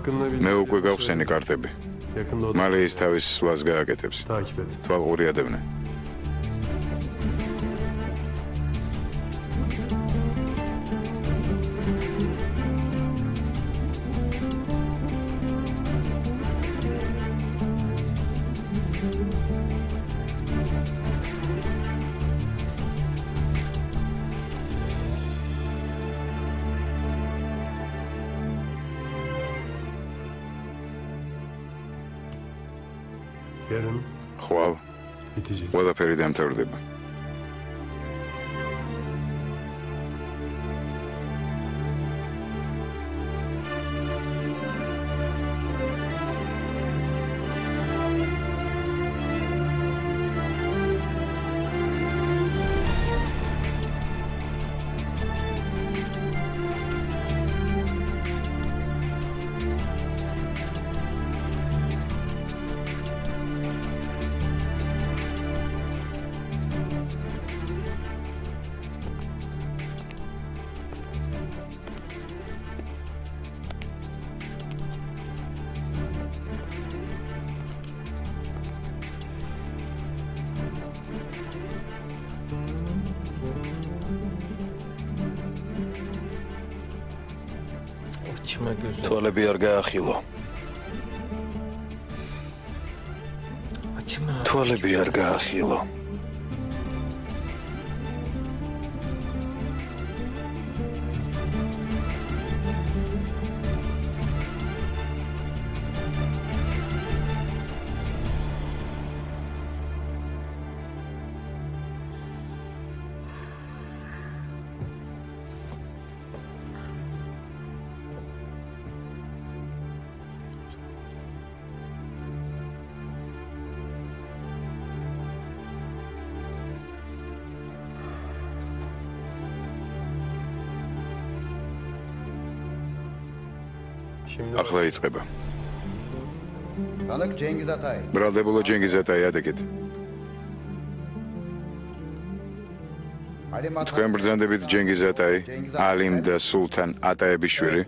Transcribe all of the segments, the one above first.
მე უკვე გავხსენი კარტები. მალე ის თავის სვლას გააკეთებს. თვალყური ადევნე. ხვალ ყველაფერი დამთავრდება. თვალები არ გაახილო. თვალები არ გაახილო. ახლა იწყება. ბრალდებულო ჯენგიზატაი ადეკით. თქვენ ბრძანდებით ჯენგიზატაი, ალიმ და სულთან ატაების შვილი?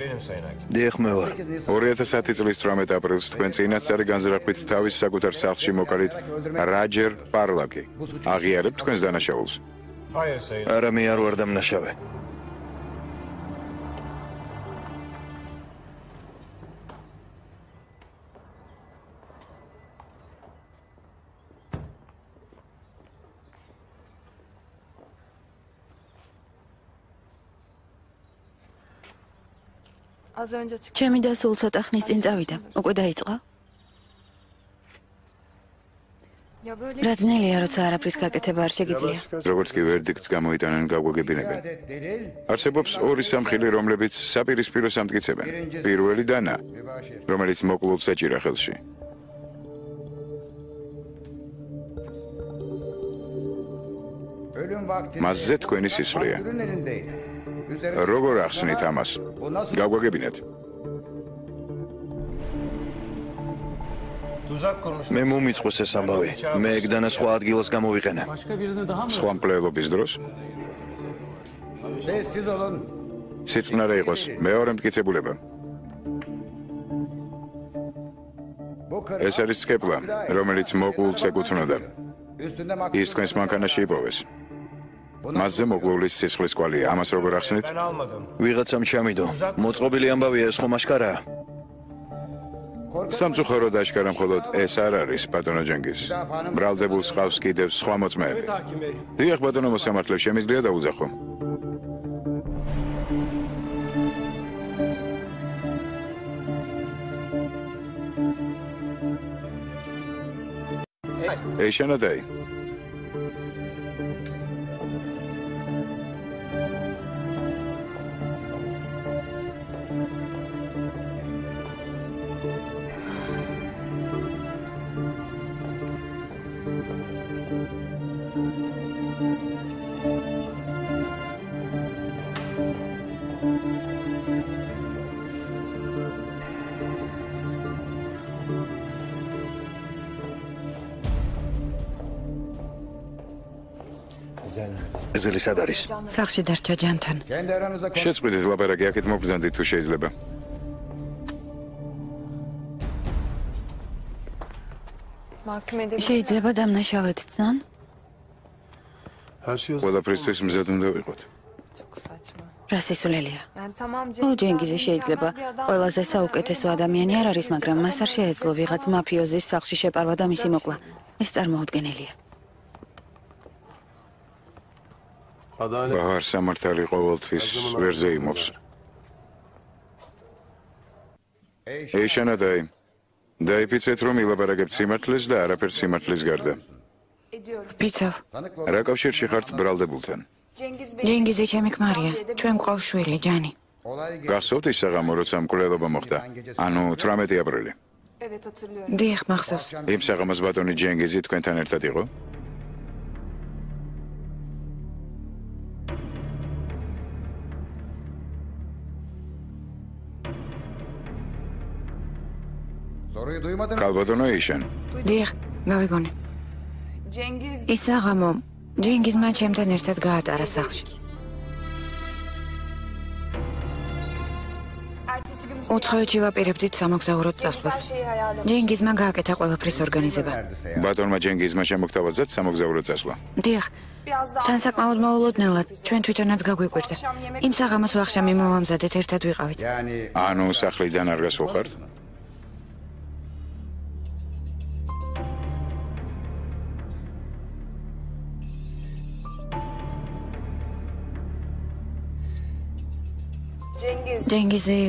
დიახ, მე ვარ. 2010 წლის 18 აპრილს თქვენ წინასწარი განზრახვით თავის საკუთარ სახლში მოკალით რაჯერ პარლაკი. აღიარებთ თქვენს დანაშაულს? არა, მე არ ვარ დამნაშავე. ჩემი და სულ ცოტა ხნის წინ წავიდა. უკვე დაიწყო? რა ძნელია, როცა არაფრის გაკეთება არ შეგიძლია. როგორც კი ვერდიქტს გამოიტანენ, გაგვაგებინებენ. არსებობს ორი სამხილი, რომლებიც საპირისპირო სამტკიცებენ. პირველი დანა, რომელიც მოკლულს ეჭირა ხელში. მასზე თქვენი სისხლია. როგორ ახსნით ამას? გაგვაგებინეთ. მე მომიწყოს ეს ამბავი. მე ეგ დანა სხვა ადგილას გამოვიყენე. სხვა მკვლელობის დროს? სიწყნარე იყოს, მეორე მტკიცებულება. ეს არის სკეპლა, რომელიც მოკლულს ეკუთვნოდა. ის თქვენს მანქანაში იპოვეს. მასზე მოკლულის სისხლის კვალია. ამას როგორ ახსნით? ვიღაცამ ჩამიდო. მოწყობილი ამბავია, ეს ხომ აშკარაა? სამწუხაროდ აშკარა მხოლოდ ეს არ არის, ბატონო ჯენგიზ. ბრალდებულს ყავს კიდევ სხვა მოწმეები. დიახ, ბატონო მოსამართლე, შემიძლია დაუძახო. ეშანადაი. ეზელი სად არის? სახლში დარჩა ჯანთან. შეწყვიტეთ ლაპარაკი, აქეთ მოგბრძანდით თუ შეიძლება. შეიძლება დამნაშავედ ძან? ყველაფრისთვის მზად უნდა ვიყოთ. რა სისულელია. ჯენგიზი შეიძლება ყველაზე საუკეთესო ადამიანი არ არის, მაგრამ მას არ შეეძლო ვიღაც მაფიოზის სახლში შეპარვა და მისი მოკლა. ეს წარმოუდგენელია. ბავარ სამართალი ყოველთვის ვერზე იმობს. ეიშანადაი, დაიფიცეთ რომ ილაპარაკებთ სიმართლეს და არაფერ სიმართლის გარდა. ვფიცავ. რა კავშირში ხართ ბრალდებულთან? ჯენგიზი ჩემი ქმარია, ჩვენ გვყავს შვილი, ჯანი. გახსოვთ ის საღამო, როცა მკვლელობა მოხდა? ანუ 18 აპრილი. დიახ, მახსოვს. იმ საღამოს ბატონი ჯენგიზი თქვენთან ერთად იყო? კალბატონო ეიშან. დიახ, გავიგონე. ის საღამო ჯენგიზმა ჩემთან ერთად გაატარა სახლში. უცხოეთში ვაპირებდით სამოგზაუროდ წასვლას. ჯენგიზმა გააკეთა ყველაფრის ორგანიზება. ბატონმა ჯენგიზმა შემოგთავაზეთ სამოგზაურო წასვლა. დიახ. თან საკმაოდ მოულოდნელად, ჩვენ თვითონაც გაგვიკვირდა. იმ საღამოს ვახშამი მოვამზადეთ, ერთად ვიყავით. ანუ სახლიდან არ გასულხართ? ჯენგიზი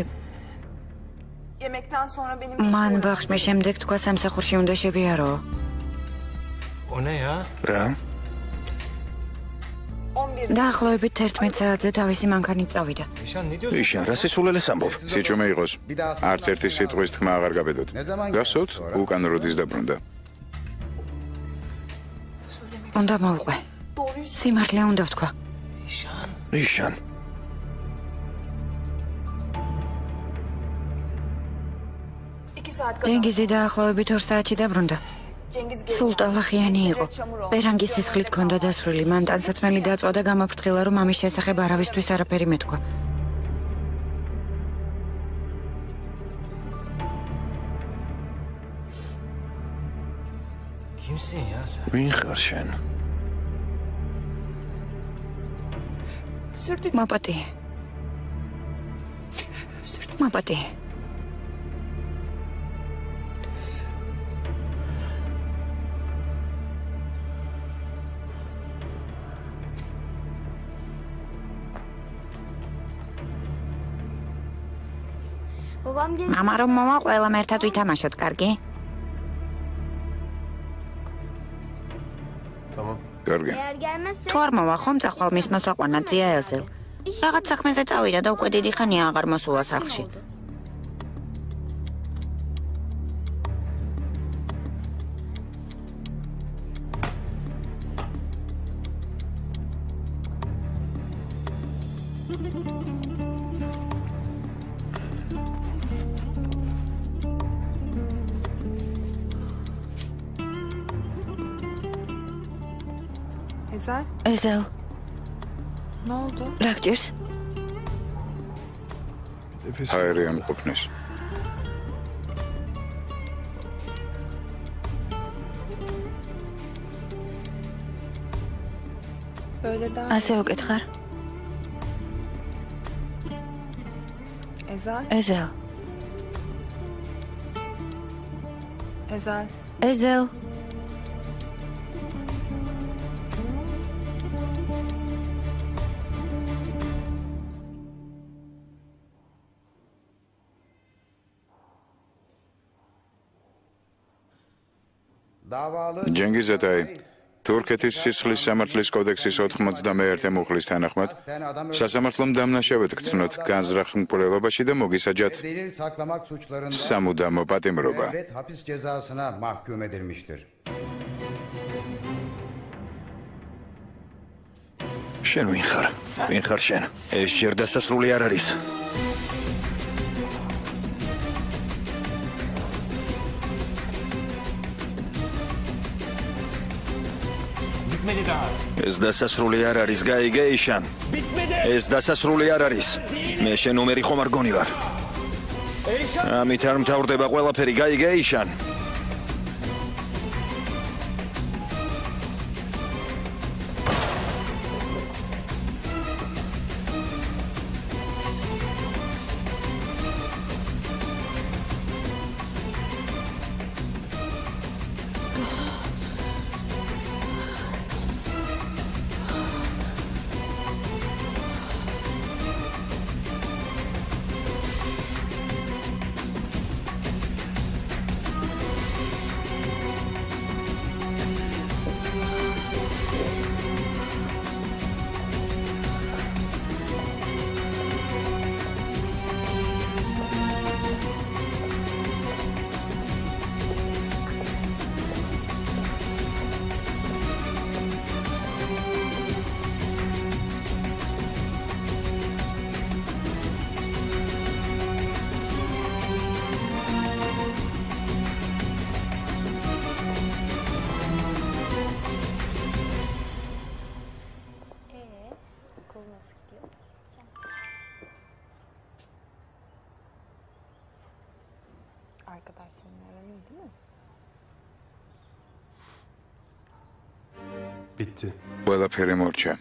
მან ვახშმის შემდეგ თქვა სამსახურში უნდა შევიარო. რა? დაახლოებით 11 საათზე თავისი მანქანით წავიდა. იშან, რა სისულელეს ამბობ? სიჩუმე იყოს. არც ერთი სიტყვის თქმა აღარ გაბედოთ. გასწოთ? უკან როდის დაბრუნდა? უნდა მოვყვე. სიმართლე უნდა ვთქვა. იშან. ჯენგიზი დაახლოებით 2 საათში დაბრუნდა. სულ ტალახიანი იყო. პერანგის სისხლით ჰქონდა დასრული, მან ტანსაცმელი დაწვა და გამაფრთხილა, რომ ამის შესახებ არავისთვის არაფერი მეთქვა. ვინ ხარ შენ? მაპატიე. მაპატიე. მამა რომ მოვა ყველამ ერთად ვითამაშოთ, კარგი? კარგი. თუ არ მოვა ხომ წახვალ მის მოსაყვანად ზია ელზელ. რაღაც საქმეზე წავიდა და უკვე დიდი ხანია აღარ მოსულა სახლში. Ezel. Ne oldu? რა გჭირს? აერიან ყოფნის. Böyle daha... ასე უკითხარ? Ezel. Ezel. Ezel. Ezel. ჯენგიზატაი, თურქეთის სისხლის სამართლის კოდექსის 91 მუხლის თანახმად, სასამართლომ დამნაშავედ გცნოთ განზრახ მკვლელობაში და მოგისაჯათ სამუდამო პატიმრობა. შენ ვინ ხარ? ვინ ხარ შენ? ეს ჯერ დასასრული არ არის. ეს დასასრული არ არის, გაიგე იშან? ეს დასასრული არ არის. მე შენ ნომერი ხომ არ გონი ვარ. ამით არ მთავრდება ყველაფერი, გაიგე იშან? Bitti. ყველაფერი მორჩა.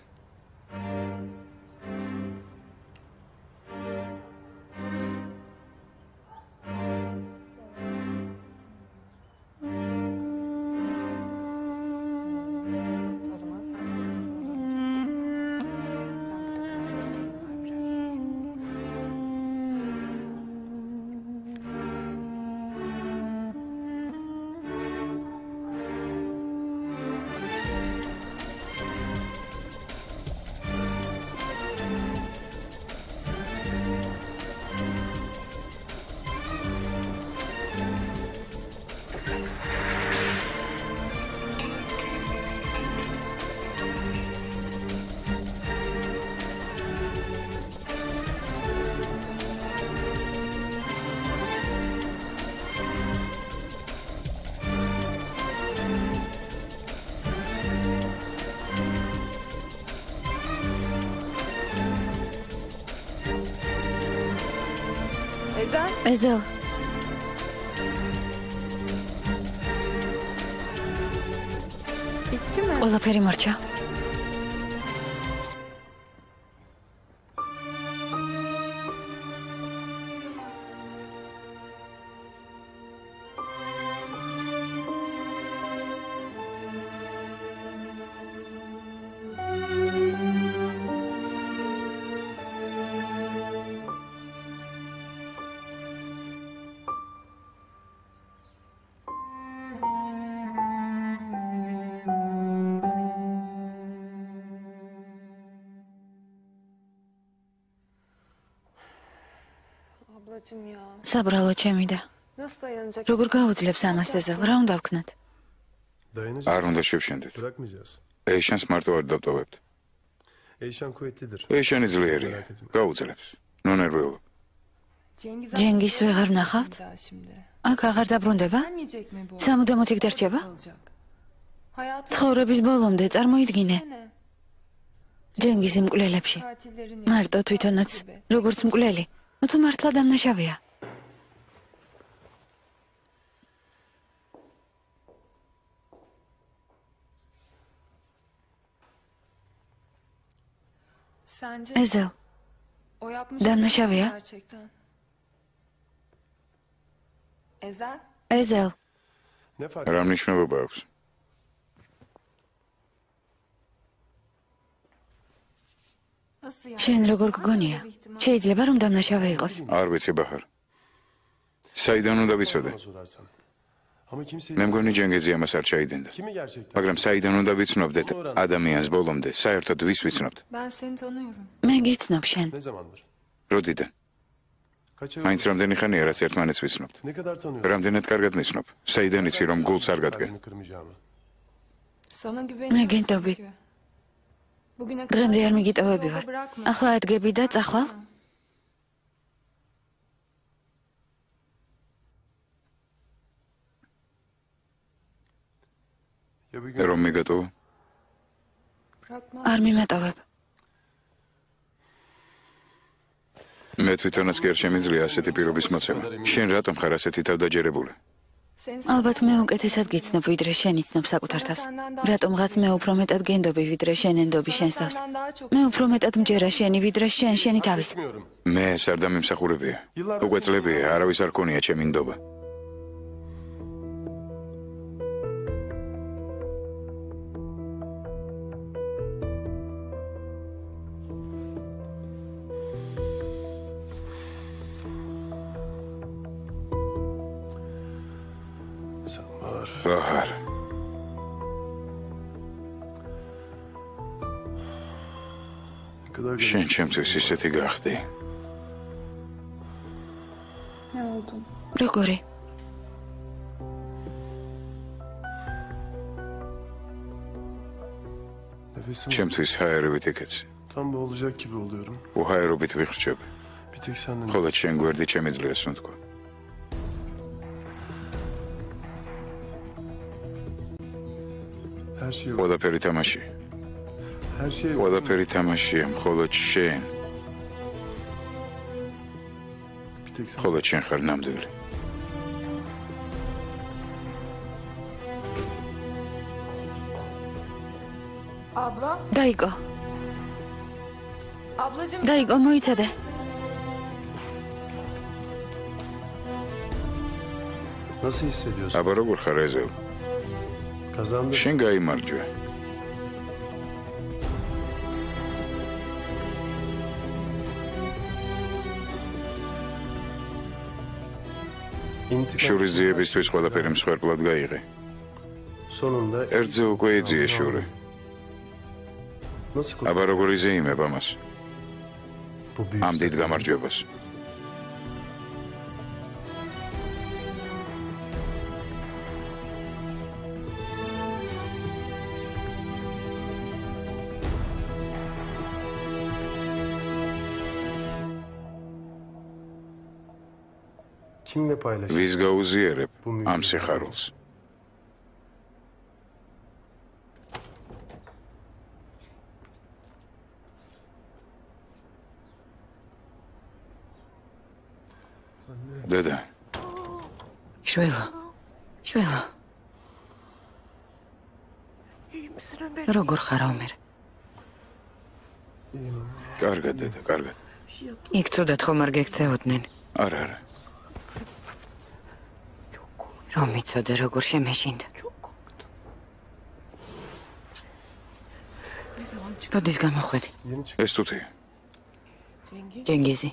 ეზელ Bitti mi? ყველაფერი მორჩა. Ablacığım ya. საბრალო ჩემი და Nasıl dayanacak? როგორ გაუძლებს ამას ეზელ? რა უნდა ვქნათ? Dayanacağız. არ უნდა შევშენდეთ. Bırakmayacağız. ეიშანს მარტო არ დავტოვებთ. Eyşan kuvvetlidir. ეიშანი ძლიერია. გაუძლებს. ნონერვიულობ. ჯენგის ვეღარ ვნახავთ? Şimdi. აქ აღარ დაბრუნდება? Gelmeyecek mi bu? სამუდამოდ იქ დარჩება? Kalacak. Hayatı ცხოვრების ბოლომდე წარმოიდგინე. ne? ჯენგის იმ მკვლელებში. Katillerin მარტო თვითონაც როგორც მკვლელი. ნუ თუ მართლა დამნაშავეა. Sence ეზელ, o yapmış damlaşavı ya. gerçekten. Ezel? ეზელ, Ne fark რა მნიშვნელობა აქვს? Nasıl yani? შენ როგორ გგონია? შეიძლება რომ დამნაშავე იყოს. არ ვიცი ბაჰარ. საიდან უნდა ვიცოდე? bana sorarsan. Ama kimse მე მგონი ჯენგეზი ამას არ ჩაიდენდა. kimi gerçekten? მაგრამ საიდან უნდა ვიცნობდეთ ადამიანს ბოლომდე? საერთოდ ვის ვიცნობთ? Ben seni tanıyorum. მე გიცნობ შენ. Ne zamandır? როდიდან? Kaç ay მაინც oldu? რამდენი ხანია რაც ერთმანეთს ვიცნობთ? Ne kadar tanıyorsun? რამდენად კარგად მიცნობ? საიდან იცი რომ გულს არ გადგენ? Kalbimi kırmayacağımı. Sana მე güveniyorum. გინდობი. çünkü. Bugüne დღემდე არ hiç მიგიტოვები yolda ვარ. bırakma. ახლა ადგები და წახვალ? Ya bir gün რომ მიგატოვო? Bırakma. არ მიმატოვებ. მე თვითონაც კი არ შემიძლია ასეთი პირობის მოცემა. შენ რატომ ხარ ასეთი თავდაჯერებული? Seni ალბათ მე უკეთესად გიცნობ, ვიდრე შენ იცნობ საკუთარ თავს. რატომღაც მე უფრო მეტად გენდობი, ვიდრე შენ ენდობი შენს თავს. senden daha çok მე უფრო მეტად მჯერა შენი, ვიდრე შენი თავის. etmiyorum. მე ეს არ დამიმსახურებია. უკვე წლებია, არავის არ ქონია ჩემი ნდობა. Sen var. ბაჰარ, Ne kadar შენ ჩემთვის ისეთი გახდი. ne oldu? როგორი? nefesim ჩემთვის ჰაერობით იქეცი. tam boğulacak gibi oluyorum. უჰაერობით ვიხრჩები. Bir tek senden. ხოლო შენ გვერდი შემიძლია სუნთქვა. Her şey var. ყველაფერი თამაში. Her şey var. ყველაფერი თამაშია, მხოლოდ შენ. Bir tek sen. მხოლოდ შენ ხარ ნამდვილი. Abla. დაიკო, Ablacığım. დაიკო, მოიცადე. Nasıl hissediyorsun? აბა როგორ ხარ ეზელ? Kazandın. შენ გაიმარჯვე. İntikam. შურის ძიებისთვის ყველაფერი მსხვერპლად გაიღე. Sonunda ერთზე უკვე ეძიე შური. nasıl აბა როგორ იზეიმებ ამას? bu büyük ამ დიდ გამარჯვებას. kimle paylaş? ვის გაუზიარებ ამ სიხარულს? დედა, შველო. როგორ ხარ ომერ? კარგად დედა, კარგად. იქ ცუდად ხომ არ გექცეოდნენ? არა, არა. რომ იცოდე როგორ შემეშინდა. როდის გამოხვედი? Yeni çık. ეს თუთია. ჯენგიზი.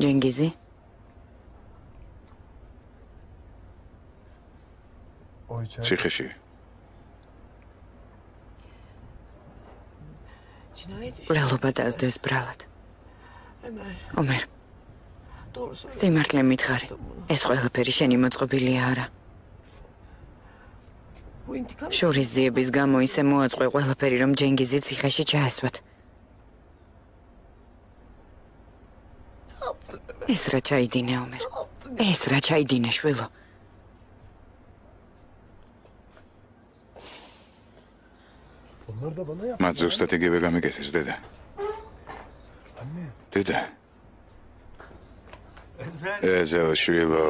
ჯენგიზი? O içeride. ციხეში. ვლელობა დაასდეს ბრალად. ომერ. სიმართლე მითხარი. ეს ყველაფერი შენი მოწყობილია არა. შურის ძიების გამო ისე მოაწყვე ყველაფერი, რომ ჯენგიზი ციხეში ჩაასვათ. ეს რა ჩაიდინე, ომერ? ეს რა ჩაიდინე, შვილო? Onlar da bana yap. მათ ზუსტად იგივე გამიგეთის დედა. დედა. ეზელ შვილო.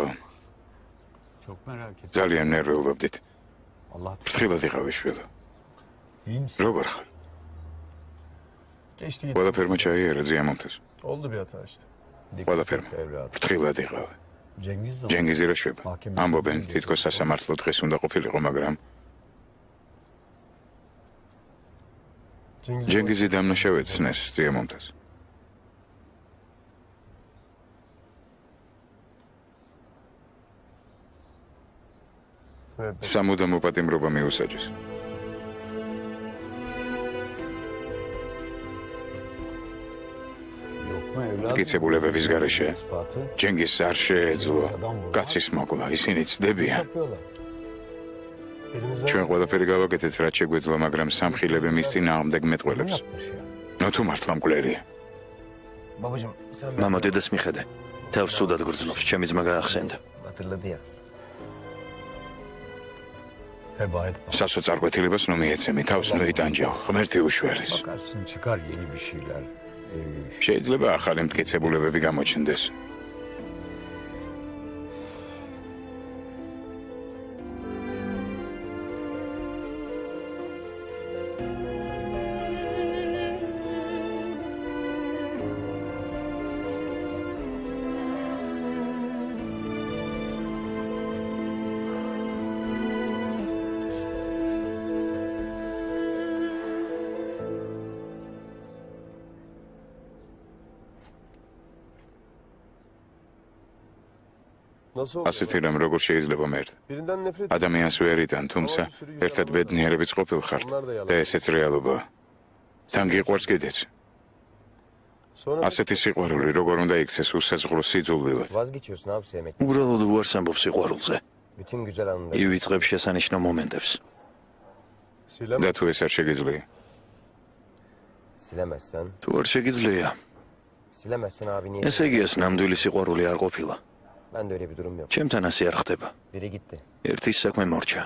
ძალიან ნერვიულობდით. ფრთხილად იყავი შვილო. როგორ ხარ? Geçti gitti. ყველაფერმა ჩაიარა ზიამონთეს. Oldu bir hata işte. ყველაფერმა. ფრთხილად იყავი. ჯენგიზი რა შვება? ამბობენ, თითქოს სასამართლო დღეს უნდა ყოფილიყო, მაგრამ ჯენგიზი დამნაშავედ ცნეს ზიამონთეს. სამუდამო პატიმრობა მიუსაჯეს. მტკიცებულებების გარეშე ჯენგიზს არ შეეძლო კაცის მოკლა, ისინი ცდებიან. ჩვენ ყველაფერი გავაკეთეთ, რაც შეგვეძლო, მაგრამ სამხილები მის წინააღმდეგ მეტყველებს. ნუ თუ მართლა მკვლელია. მამა დედას მიხედე. თავს სუდად გრძნობს, ჩემი ძმა გაახსენდა. სასოწარკვეთილებას ნუ მიეცემი, თავს ნუ იტანჯავ, ღმერთი უშველის. შეიძლება ახალი მტკიცებულებები გამოჩნდეს. Nasıl? ასეთი რამ როგორ შეიძლება მერდ? Birinden nefret. ადამიანს ვერ იტან, თუმცა ერთად ბედნიერებიც ყოფილ ხართ და ესეც რეალობაა. თან გიყვარს კიდეც. Sonra ასეთი სიყვარული როგორ უნდა იქცეს უსაზღრო სიძულვილად. Vazgeçiyorsun abi sevmek. უბრალოდ უარს ამბობს სიყვარულზე. Bütün güzel anıları. ივიწყებ შესანიშნავ მომენტებს. silemez. და თუ ეს არ შეგიძლია, Silemezsen. თუ არ შეგიძლია, Silemezsen abi niye? ესე იგი ეს ნამდვილი სიყვარული არ ყოფილა. Ben de öyle bir durum yok. ჩემთან ასე არ ხდება. Biri gitti. ერთის საქმე მორჩა.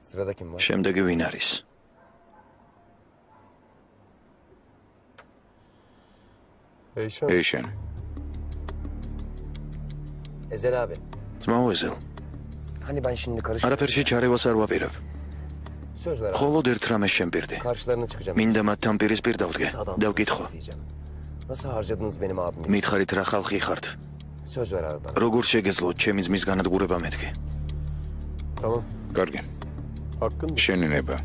Sırada kim var? შემდეგი ვინ არის? Eyşan. ეიშენ, Ezel abi. ძმაო ეზელ, Hani ben şimdi karış. არაფერში ჩარევას არ ვაპირებ. Söz ver abi. Холод ერთ რამეს შემპირდი. Karşılarına çıkacağım. მინდა მათთან პირისპირ დავდგე. დავკითხო. Diyeceğim. Nasıl harcadınız benim abimi? მითხარით რა ხალხი ხართ? Söz ver abi bana. როგორ შეგეძლოთ ჩემი ძმის განადგურება მეთქი? Tamam. კარგი. Hakkın mı? შენი ნება.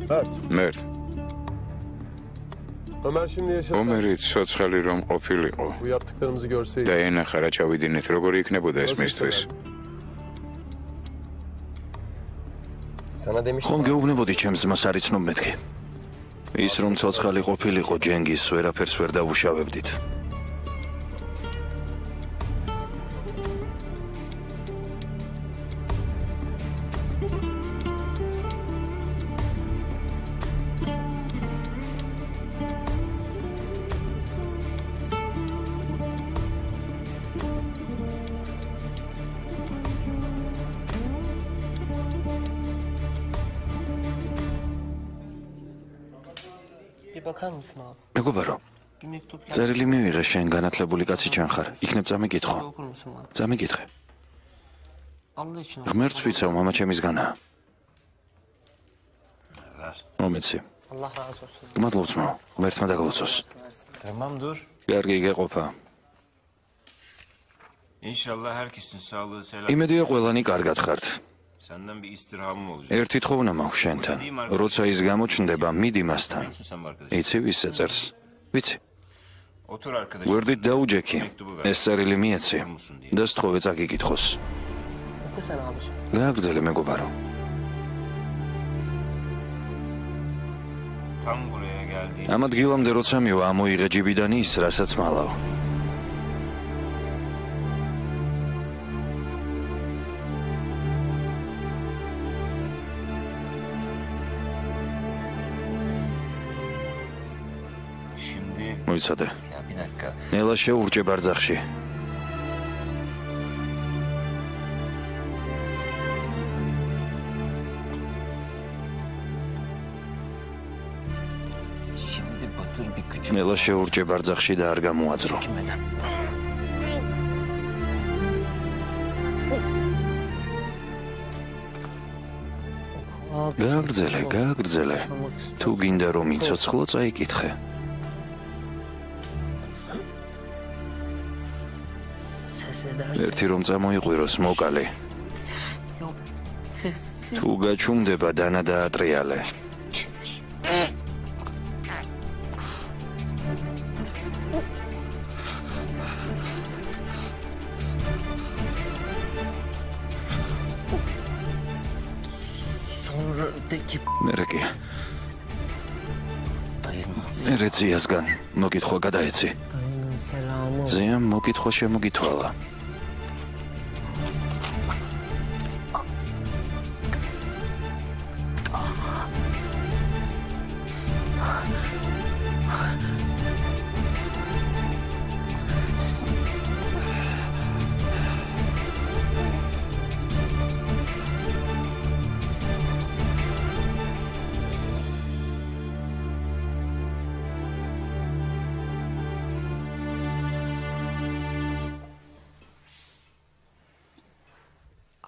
Mert. მერტ, Ömer şimdi yaşasa ომერი ცოცხალი რომ ყოფილიყო bu yaptıklarımızı görseydi. და ენახა რა ჩავიდინეთ, როგორი იქნებოდა ეს nasıl მისთვის? hissederdi? Sana demiştim. ხომ გეუბნებოდი ჩემს ძმას არ იცნობ მეთქი? ის რომ ცოცხალი ყოფილიყო ჯენგის ვერაფერს ვერ დავუშავებდით. Bir bakar mısın abi? მეგობარო, Bir mektup geldi. წერილი მივიღე, შენ განათლებული kაცი ჩანხარ. იქნებ წამიგითხო. Okur musun bana? წამიგითხე. Allah için oku. ღმერთს ვიცავ, მამა ჩემისგანაა. მომეცი. Allah razı olsun. გმადლობთ მაო, ღმერთმა დაგლოცოს. Tamam dur. კარგი გეყოფა. İnşallah herkesin sağlığı selam. იმედია ყველანი კარგად ხართ. Senden bir istirhamım olacak. ერთი თხოვნა მაქვს შენთან. როცა ის გამოჩნდება, მიდი მასთან. Biliyor musun sen bu arkadaş? იცი ვის ეწერს? ვიცი. Otur arkadaş. გვერდით დაუჯექი. ეს წერილი მიეცი და სთხოვე წაგიკითხოს. Oku sen abiciğim. გააგრძელე მეგობარო. Tam buraya geldi. ამ ადგილამდე როცა მივა, ამოიღე ჯიბიდან ის, რასაც მალავ. Şimdi მოიცადე. ya bir dakika. ნელა შეურჭე ბარძახში. Şimdi Batur bir küçük ნელა შეურჭე ბარძახში და არ გამოაძრო. çekmeden. Abi. გააგრძელე, გააგრძელე. Yaşamak istiyorum. თუ გინდა რომ იცოცხლო, წაიკითხე. Ses edersin. ერთი რომ წამოიყვიროს, მოკალე. Yok. Sessiz. თუ გაჩუმდება, დანა დაატრიალე. Sonra de ki მერე კი. dayının, მერე ძიასგან მოკითხვა გადაეცი. dayının selamı. ზიამ მოკითხვა შემოგითვალა.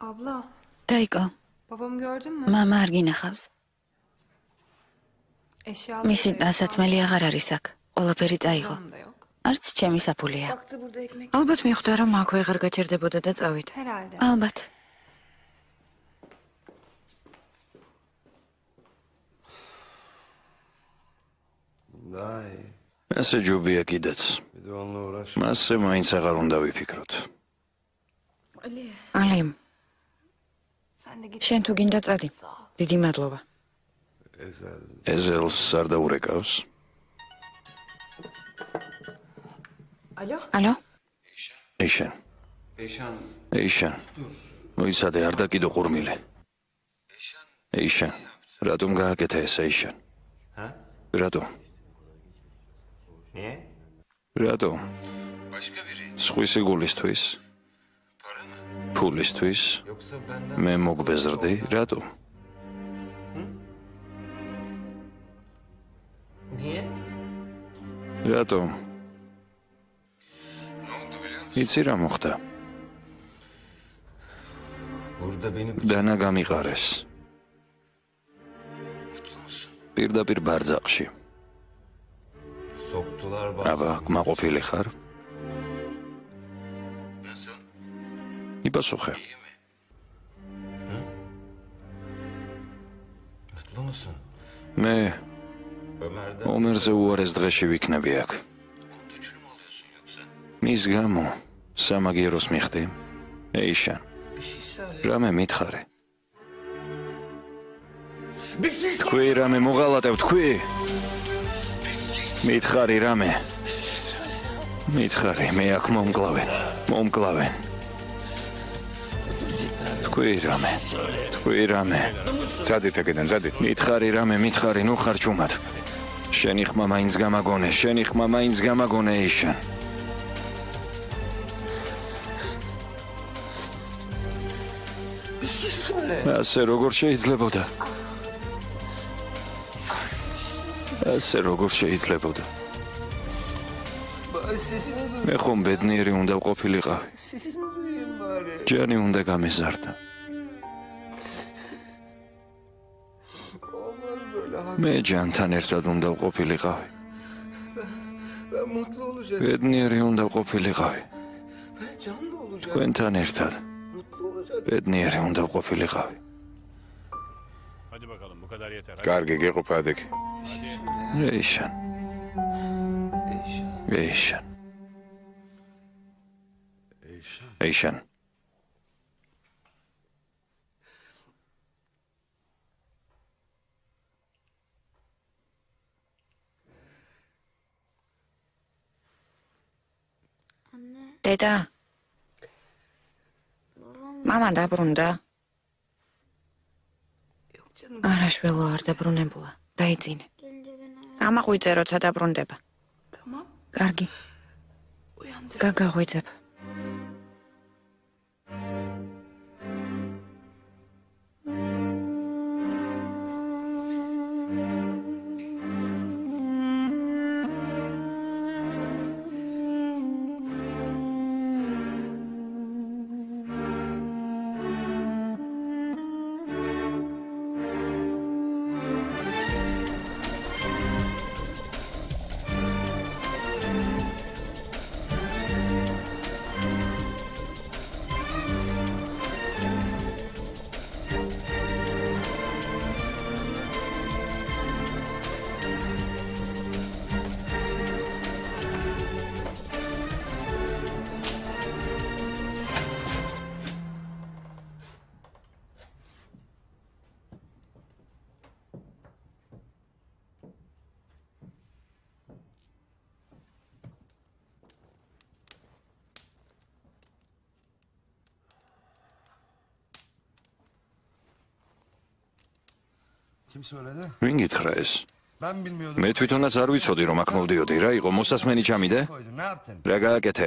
Abla, დაიკო, babamı gördün mü? მამა არ გინახავს. Eşyaları მისი დასაცმელი აღარ არის აქ. ყველაფერი წაიღო. yanımda yok. არც ჩემი საფულია. Baktı burada ekmek. ალბათ მიხვდა რომ აქვე აღარ გაჩერდებოდა და წავით. Herhalde. ალბათ. ასე ჯობია კიდეც. მასზე მაინც აღარ უნდა ვიფიქროთ. ალიმ, Sen de git. შენ თუ გინდა წადი. დიდი მადლობა. ეზელს არ დაურეკავს. ალო? ეიშან. ეიშან. მოიცადე, არ დაკიდო ყურმილე. ეიშან. რატომ გააკეთა ეს ეიშან? რატომ? Niye? რატომ? სხვისი გულისთვის? ფულისთვის? Yoksa benden მე მოგბეზრდი, რატომ? niye? რატომ? იცი რა მოხდა? Burada beni დანა გამიყარეს. პირდაპირ ბარძაყში. soktular bak. აბა, გმაყოფილი ხარ? Nasıl? იპასუხე. Mutlu musun? მე Ömer'den ომერზე უარეს დღეში ვიქნები აქ. güçlü mü oluyorsun yoksa? მის გამო სამაგიეროს მიხდი. ეიშან, Bir şey söyle. რამე მითხარი? თქვი რამე მოღალატებ, თქვი. მითხარი რამე. მითხარი, მე აქ მომკლავენ. თქვი რამე. ძადით ეგედან, ძადით. მითხარი რამე, ნუ ხარჯუმად. შენი ხმა მაინც გამაგონე, ეიშან. ასე როგორ შეიძლებოდა? მე ხომ ბედნიერი უნდა ვყოფილიყავი. ჯანი უნდა გამეზარდა. მე ჯანთან ერთად უნდა ვყოფილიყავი. ბედნიერი უნდა ვყოფილიყავი. თქვენთან ერთად. ბედნიერი უნდა ვყოფილიყავი. კარგი, გიყოფა ადეკ. ეიშან. დედა. მამა დაბრუნდა. არა შველო არ დაბრუნებულა. დაიძინე. გამაღვიძე როცა დაბრუნდება. კარგი. გაგაღვიძებ. ვინ გითხრა ეს? მე თვითონაც არ ვიცოდი რომ აქ მოვდიოდი. რა იყო მოსასმენი ჩამიდე? რა გააკეთე?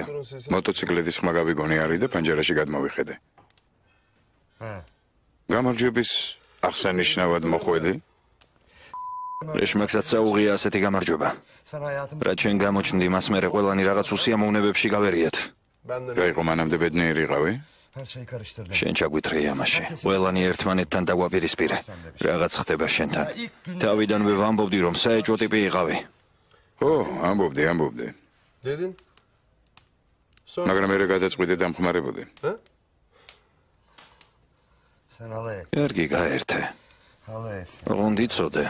მოტოციკლეთის ხმა გავიგონი არის და პანჯერაში გადმოვიხედე. გამარჯვების აღსანიშნავად მოხვედი. ეშმაკსაც საუღია ასეთი გამარჯვება. რა ჩვენ გამოჩნდი მას მერე ყველანი რაღაც უსიამოვნებებში გავერიათ. რა იყო მანამდე ბედნიერი იყავი? შენ ჩაგვითრეი ამაში. ყველანი ერთმანეთთან დაგვაპირისპირე. რაღაც ხდება შენთან. თავიდანვე ვამბობდი რომ საეჭვო ტიპი იყავი. ო, ამბობდი. დედინ? მაგრამ მე გადაწყვიტე დამხმარებოდი. კარგი გაერთე. ოღონდ იცოდე.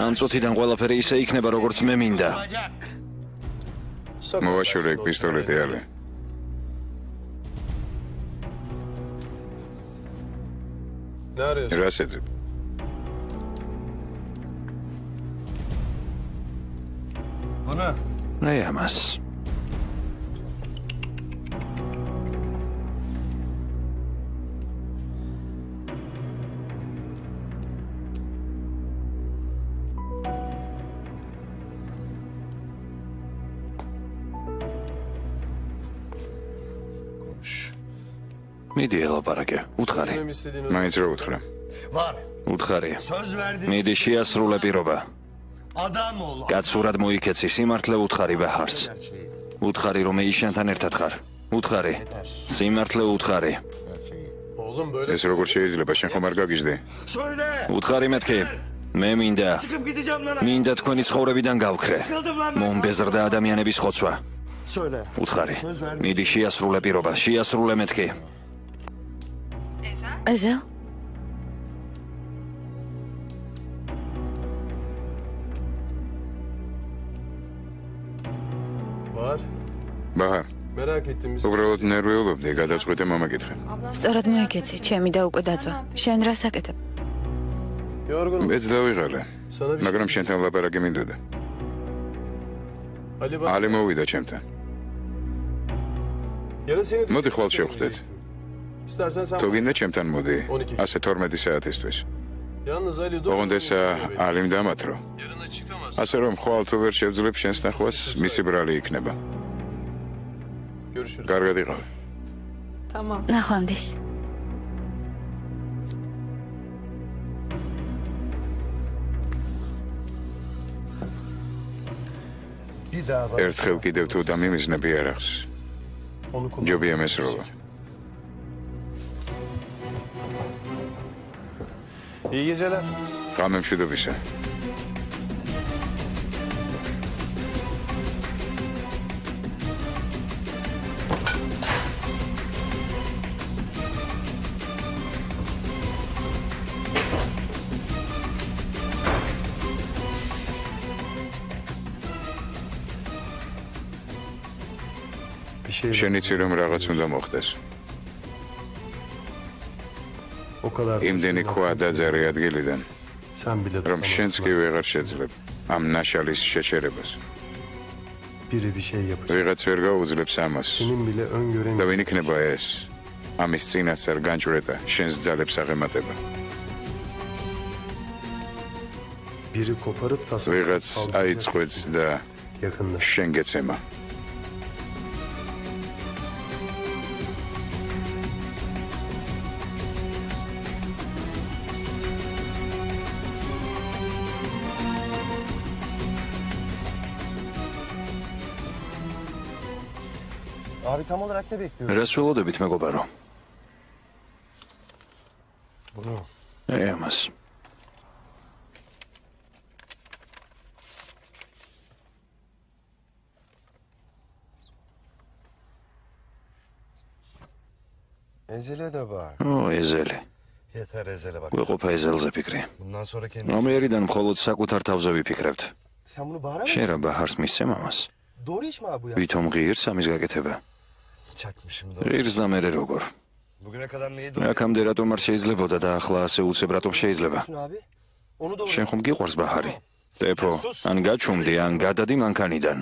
ამ წუთიდან ყველაფერი ისე იქნება როგორც მე მინდა. მოვაშორე ეგ პისტოლეტი ალი. რა შეძებ? აი ამას. მიდი ელაპარაკე, უთხარი. მაინც რა უთხრა? უთხარი. მიდი შეასრულე პირობა. კაცურად მოიქეცი, სიმართლე უთხარი ბაჰარს. უთხარი რომ ის შენთან ერთად ხარ. უთხარი. სიმართლე უთხარი. Oğlum böyle ეს როგორ შეიძლება შენ ხომ არ გაგიჟდი? უთხარი მეთქი. მე მინდა თქვენი ცხოვრებიდან გავქრე. მომბეზრდა ადამიანების ხოცვა. უთხარი. მიდი შეასრულე პირობა, შეასრულე მეთქი. ეზელ? var. ბაჰა, Merak ettim. უბრალოდ ნერვიულობდი, გადავწყვიტე მომეკითხე. სწორად მოეკეცი, ჩემი და უკვე დაწვა. შენ რას აკეთებ? Yorgunum. მეც დავიღალე, Sana bir მაგრამ შენთან ლაპარაკი მინდოდა. Ali bak. ალი მოვიდა ჩემთან. Yarın seni მოდი ხვალ შევხვდეთ. İstersen sen. თუ გინდა ჩემთან მოდი. 100 12 საათისთვის. Yalnız Ali dur. ოღონდ ეს ალიმ დამათრო. Yarına çıkamaz. ასე რომ ხვალ თუ ვერ შევძლებ შენს ნახვას, მისი ბრალი იქნება. Görüşürüz. კარგად იყავი. ნახვამდის. ერთხელ კიდევ თუ დამიმიზნები არახს. Onu kullan. ჯობია მესროლა. İyi geceler. ღამე მშვიდობისა. Bir şey. შენ იცი რომ რაღაც უნდა მოხდეს. O kadar. იმდენი ქვა დაძარე ადგილიდან, Sen bile რომ შენც კი ვეღარ შეძლებ ამ ნაშალის შეჩერებას. Biri bir şey yapacak. ვიღაც ვერ გაუძლებს ამას. Senin bile და öngören. ვინ იქნება ეს? ამის წინასწარ განჭვრეტა, შენს ძალებს აღემატება. Biri koparıp tasmasını ვიღაც saldıracak. აიწყვეტს და Yakında. შენ გეცემა. Abi tam olarak ne bekliyorsun? რას ველოდებით მეგობარო? Bunu. ამას. Ezele de bak. ეზელი. Yeter Ezel'e bak. ვეყოფა ეზელზე ფიქრი. Bundan sonra kendi ამერიდან მხოლოდ საკუთარ თავზე ვიფიქრებთ. Sen bunu bağıra mı? შენ რა ბაჰარს მისცემ ამას? Doğru iş mi abi bu ya? ვითომ ღირს amის გაკეთება? çakmışım doğru. ღირს და მე როგორ? Bugüne kadar neyi doğru? აქამდე რატომ არ შეიძლებოდა და ახლა ასე უცებ რატომ შეიძლება? Şunu abi. Onu doğru. შენ ხომ გიყვარს ბაჰარი? ტეფო, ან გაჩუმდი, ან გადადი მანქანიდან.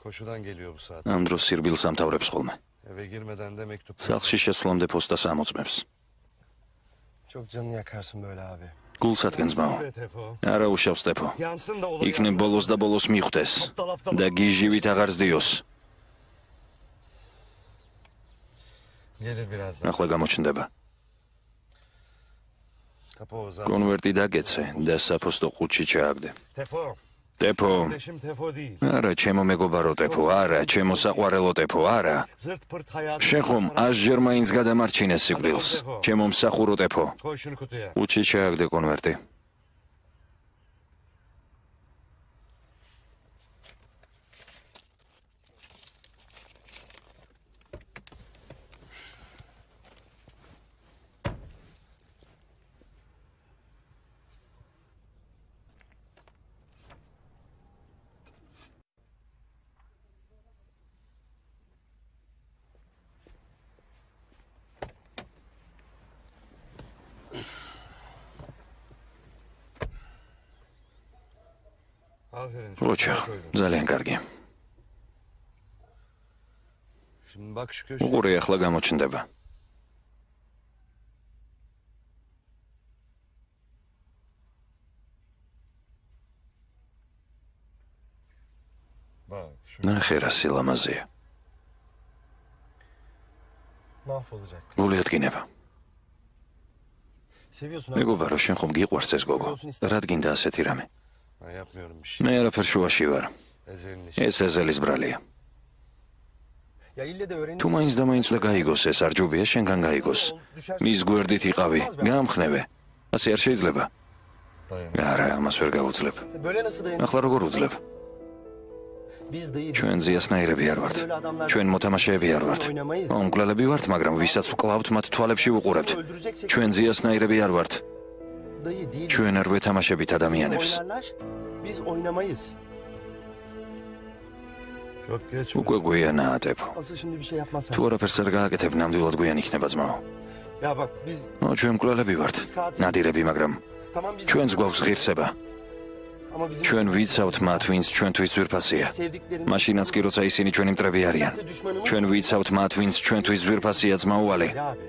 Koşudan geliyor bu saat. ამ დროს სირბილს ამთავრებს ხოლმე. Eve girmeden de mektup. სახლში შესვლამდე პოსტას ამოწმებს. Çok canını yakarsın böyle abi. გულს ადგენს მაო. Be Tefo. არა უშავს ტეფო. Yansın da olur. იქნებ ბოლოს და ბოლოს მიხვდეს და გიჟივით აღარ ზდიოს. Gelir birazdan. ახლა გამოჩნდება. Kapı Ozan. კონვერტი დაგეცე და საფოსტო ყუთში ჩააგდე. Tefo. ტეფო, Kardeşim Tefo değil. არა, ჩემო მეგობარო ტეფო, არა, ჩემო საყვარელო ტეფო, არა. Zırt pırt hayatı. შენ ხომ 100-ჯერ მაინც გადამარჩინე სიკვდილს. ჩემო მსახურო ტეფო. Koy şunu kutuya. ყუთში ჩააგდე კონვერტი. Aferin. ოჩა, ძალიან კარგი. Şimdi bak şu köşe. უყურე ახლა გამოჩნდება. Bak şu. ნახე რა სილამაზეა. Mahvolacak. გული ადგინება. მეგობრა, რომ შენ ხომ გიყვარს ეს გოგო? რადგინდა ასეთი რამე? Ben yapmıyorum bir şey. მე არაფერ შუაში ვარ. Ezel'in işi. ეს ეზელის ბრალია. Ya ille de öğrenin. თუ მაინც და მაინც უნდა გაიგოს ეს არჯობია შენგან გაიგოს. მის გვერდით იყავი, გამხნევე. ასე არ შეიძლება. არა, ამას ვერ გავუძლებ. Böyle nasıl dayanır? ახლა როგორ უძლებ? Biz dayı ჩვენ ზიასნაირები არ ვართ. ჩვენ მოთამაშეები არ ვართ. მომკლელები ვართ, მაგრამ ვისაც ვკლავთ, მათ თვალებში ვუყურებთ. ჩვენ ზიასნაირები არ ვართ. dayı değil. ჩვენ არ ვეთამაშებით ადამიანებს. Oynarlar. Biz oynamayız. Çok geç. უკვე გვიანაა, ტეფო. Asıl şimdi bir şey yapmazsan. თუ არაფერს არ გააკეთებ, ნამდვილად გვიან იქნება ძმაო. Ya bak biz ჩვენ მკვლელები ვართ. ნადირები, მაგრამ tamam biz ჩვენს გვაქვს ღირსება. ama bizim ჩვენ ვიცავთ მათ, ვინც ჩვენთვის ძვირფასია. sevdiklerimiz მაშინაც კი როცა ისინი ჩვენი მტრები არიან. ჩვენ ვიცავთ მათ, ვინც ჩვენთვის ძვირფასია, ძმაუვალე. ya abi.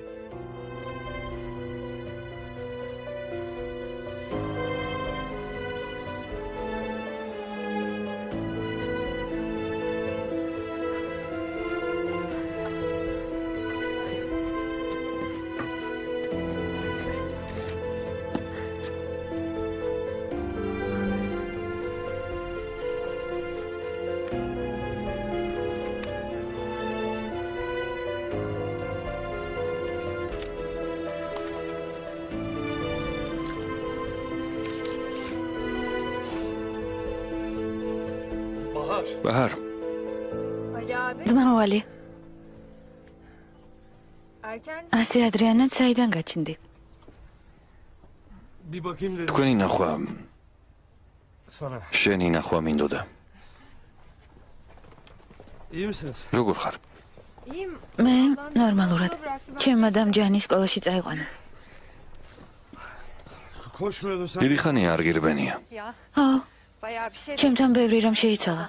ბაჰარ, Ali abi. ძმაუვალი, Erken ასე ადრიანად საიდან გაჩნდი? Bir bakayım dedim თქვენი ნახვა, sana. შენი ნახვა მინდოდა. İyi misiniz? როგორ ხარ? iyiyim. მე ნორმალურად. ჩემმა დამჯანი სკოლაში წაიყვანა. Koşmuyordun sen. დიდი ხანია არ გირბენია. Ya ო, bayağı bir şey. ჩემთან ბევრი რამ შეიცვალა.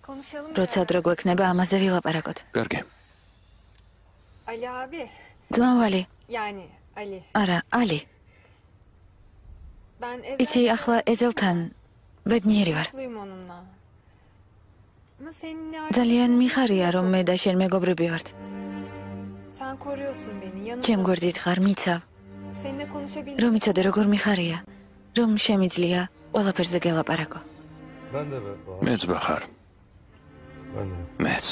Konuşalım. როცა დრო გვექნება, ამაზე ვილაპარაკოთ. კარგი. Ali abi. ძმაუვალი, Yani Ali. არა, ალი. Ben იცი, ახლა ეზელთან ბედნიერი ვარ. mutluyum onunla. Ama seninle ძალიან მიხარია, რომ მე და შენ მეგობრები ვართ. sen koruyorsun beni. ჩემ Yanımda. გვერდით ხარ, მიცავ. Seninle konuşabildim. რომ იცოდე როგორ მიხარია, რომ შემიძლია ყველაფერზე გელაპარაკო. Ben de be. Bahar. მეც ბახარ, Ben de. მეც.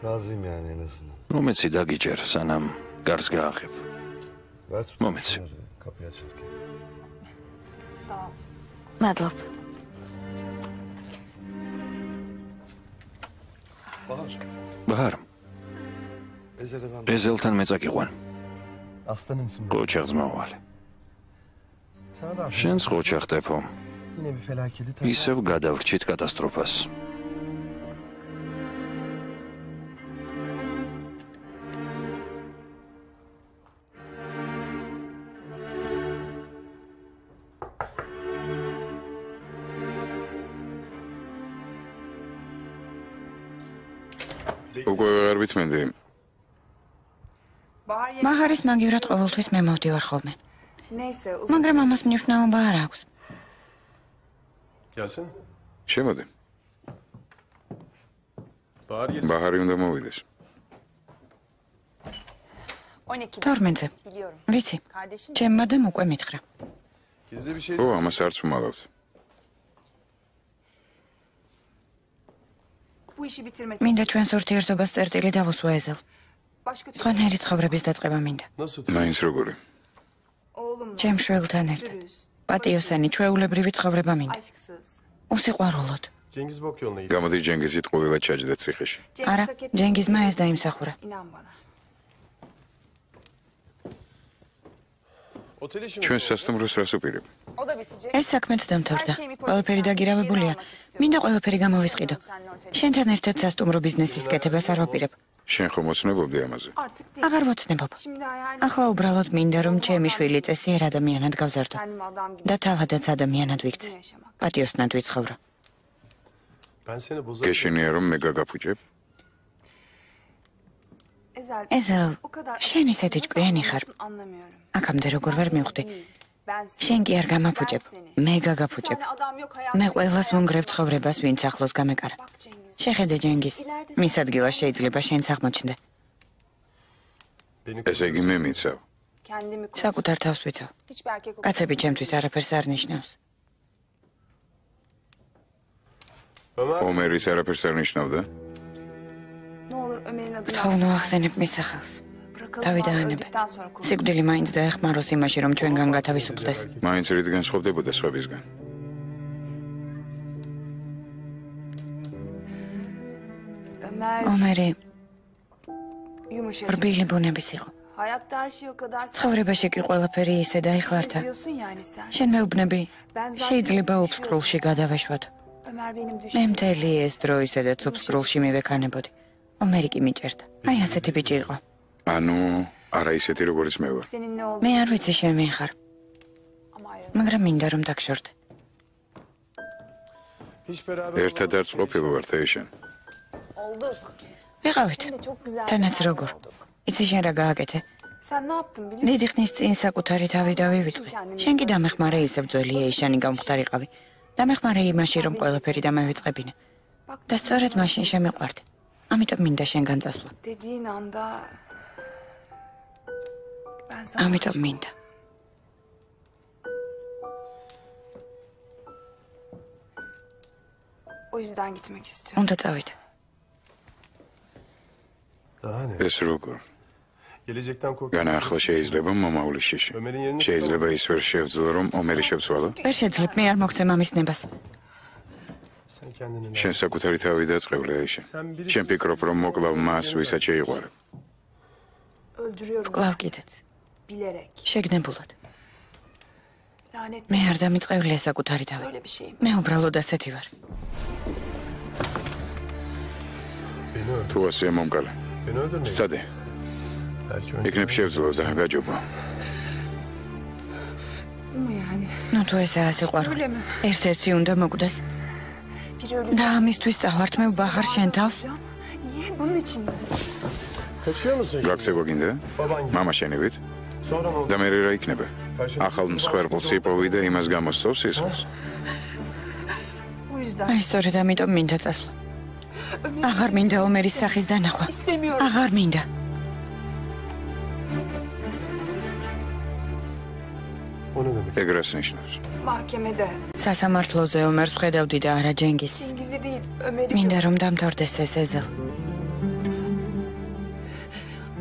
Razıyım yani en azından. მომეცი დაგიჯერ, სანამ გარს გააღებ. Ver tut. Moment. Kapıyı açarken. Sağ ol. მადლობ. Bahar. ბაჰარ, Ezel'e ben. ეზელთან მეწაკიყვან. Aslanımsın. ყოჩა ძმაუვალე. Sana da შენს ყოჩა ხტეფო. yine bir felaketi ისევ გადავრჩით კატასტროფას. უკვე ვერ ვითმენდი. მაჰარის მაგივრად ყოველთვის მე მოვდივარ ხოლმე. Neyse uzun. მაგრამ ამას მნიშვნელობა არ აქვს. Gelsin. შემოდი. Bahar gel. ბაჰარი უნდა მოვიდეს. 12'de 12-ზე. biliyorum. ვიცი, Kardeşim ჩემმა და უკვე მითხრა. Gizli bir şey. ო, ამას არც ვმალავთ. bu işi bitirmek მინდა ჩვენს ურთიერთობას წერტილი დავუსვა ეზელ. başka türlü სხვანაირი ცხოვრების დაწყება მინდა. Nasıl? მაინც როგორი? oğlumla ჩემ შვილთან ერთად. dürüst, პატიოსანი ჩვეულებრივი ცხოვრება მინდა. aşksız. უსიყვარულოდ. Cengiz bok yoluna gitti. გამოდი ჯენგიზით ყოვილად ჩაჯდა ციხეში. არა, hak ettiği ჯენგიზმა ეს დაიმსახურა. inan bana. Otel işi mi? ჩვენ სასტუმროს რას უპირებ? O da bitecek. ეს საქმეც დამთავრდა. ყველაფერი დაგირავებულია. მინდა ყველაფერი გამოვისყიდო. შენთან ერთად სასტუმრო ბიზნესის კეთებას არ ვაპირებ. შენ ხომ ოცნებობდი ამაზე? Artık değil. აღარ ვოცნებობ. Şimdi hayal ახლა უბრალოდ მინდა რომ ჩემი შვილი წესიერ ადამიანად გავზარდო kendimi adam gibi და თავადაც ადამიანად ვიქცე. yaşamak. პატიოსნად ვიცხოვრო. Ben seni bozarım. გეშენია რომ მე გაგაფუჭებ? Ezel, ეზელ, o kadar შენ ისეთი ჭკვიანი ხარ. anlamıyorum. აქამდე როგორ ვერ მივხვდი. Ben seni. შენ კი არ გამაფუჭებ. მე გაგაფუჭებ. Sen adam yok hayatım. მე ყველას ვუნგრევ ცხოვრებას, ვინც ახლოს გამეკარა. Bak Cengiz. შეხედე ჯენგის. მის ადგილას შეიძლება შენც აღმოჩნდე. Beni ესე იგი მე მიცავ. Kendimi koruyorum. საკუთარ თავს ვიცავ. Hiçbir erkek o კაცები ჩემთვის არაფერს არ ნიშნავს. Ömer, ომერის არაფერს არ ნიშნავდა. Ne olur Ömer'in adını თხოვნო ახსენებ მის სახელს. bırakalım. თავი bari დაანებე. öldükten sonra konuşalım. სიკვდილი მაინც დაეხმაროს იმაში, რომ ჩვენგან გათავისუფლდეს. მაინც რითგან სხვებდებოდა სხვებისგან. Ömer ომერი yumuşacık. რბილი ბუნების იყო. Hayatta her şey o kadar ცხოვრებაში კი ყველაფერი ისე დაიხლართა. diyorsun yani sen. შენ მეუბნები შეიძლება უბსკრულში გადავეშვათ. Ömer benim მე düşmanım. მთელი ეს დრო ისედაც უბსკრულში მივექანებოდი. ომერი კი მიჭერდა. აი ასეთი ბიჭი იყო. ანუ არა ისეთი როგორც მე ვარ. Senin ne მე olduğunu არ ვიცი შენ მე ხარ, ama ayrı. მაგრამ მინდა რომ დაგშორდე. hiç beraber ერთად არ ყოფილ ვართ ეშენ. Olduk. ვიყავით. Hem de çok güzel. თანაც şeyler როგორ. olduk. იცი შენ რა გააკეთე? Sen ne yaptın biliyor musun? დიდი ხნის წინ საკუთარი თავი დავივიწყე. შენ კი დამეხმარე ისევ ძველი ეშანი გამختარიყავი. დამეხმარე იმაში რომ ყველაფერი დამევიწყებინე. და სწორედ მაშინ შემიყვარდ. ამიტომ მინდა შენგან წასვლა. Dediğin anda ben sana ამიტომ მინდა. o yüzden gitmek istiyorum. უნდა წავიდე. daha ne? ეს როგორ? Gelecekten korkuyorsun. განაახლა შეიძლება მომავლის შიში. შეიძლება ის ვერ შევძლო რომ ომერი შევცვალო? ვერ შეძლებ მე არ მოგცემ ამის ნებას. Sen kendini შენ საკუთარი თავი დაწყევლე ეშენ. შენ ფიქრობ რომ მოკლავ მას ვისაც შეიყვარებ. Öldürüyorum კლავ კიდეც. bilerek. შეგნებულად. Lanet მე არ დამიწყევლია საკუთარი თავი. böyle bir şey mi? მე უბრალოდ ასეთი ვარ. beni öldür. თუ ასე მომკალე. Beni öldürme. სტადე. Belki önce იქნებ შევძლო და გაჯობო. Ama yani ნუ თუ ესე ასე ყვარვ. öyle mi? ერთ-ერთი უნდა მოკვდეს. Biri ölecek. და ამისთვის წავართმევ ბაღარ შენ თავს. Niye? Bunun için mi? kaçıyor musun? şimdi? გაქცევა გინდა? Baban gibi. მამა შენივით? Sonra ne oldu? და მე რა იქნება? ახალ მსხვერპლს იპოვი და იმას გამოსწევს სისხლს. Bu yüzden აი სწორედ ამიტომ მინდა წასვლა. აღარ მინდა ომერის სახის დანახვა. istemiyorum. აღარ მინდა. O ne demek? ეგრას ნიშნავს. Mahkemede. სასამართლოზე ომერს ხედავდი და არა ჯენგის. Cengiz'i değil, Ömer'i მინდა რომ დამთავრდეს ეს ეზელ.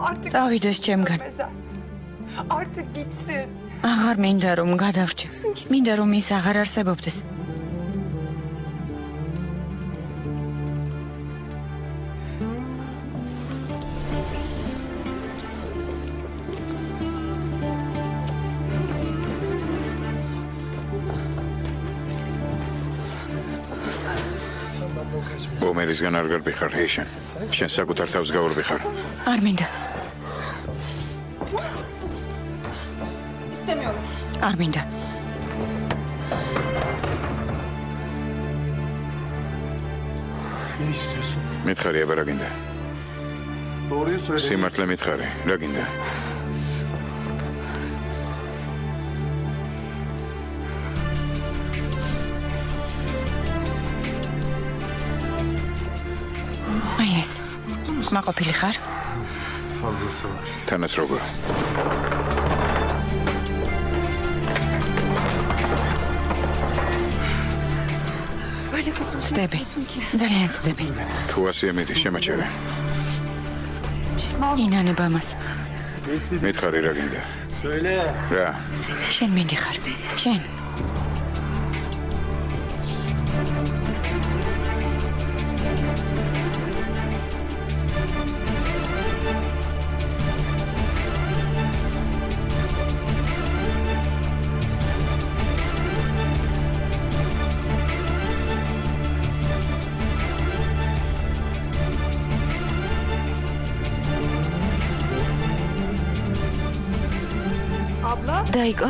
Artık წავიდეს ჩემგან. Ömer. Artık gitsin. აღარ მინდა რომ გადავრჩე. მინდა რომ ის აღარ არსებობდეს. Sen benden kaçma. ომერისგან არ გარბიხარ ეშენ. შენ საკუთარ თავს გაურბიხარ. არ მინდა. İstemiyorum. არ მინდა. Ne istiyorsun? მითხარი აბა რა გინდა? Doğruyu söyle. სიმართლე მითხარი, რა გინდა? აი ეს. მაყოფილი ხარ? Fazlası var. თანაც როგორ? Öyle kötü ცდები. ძალიან ცდები. თუ ასე მიდის შემაჩერე. ინანებ ამას. მითხარი რა გინდა? Söyle. რა? შენ მინდი ხარ. შენ. Abla. დაიკო.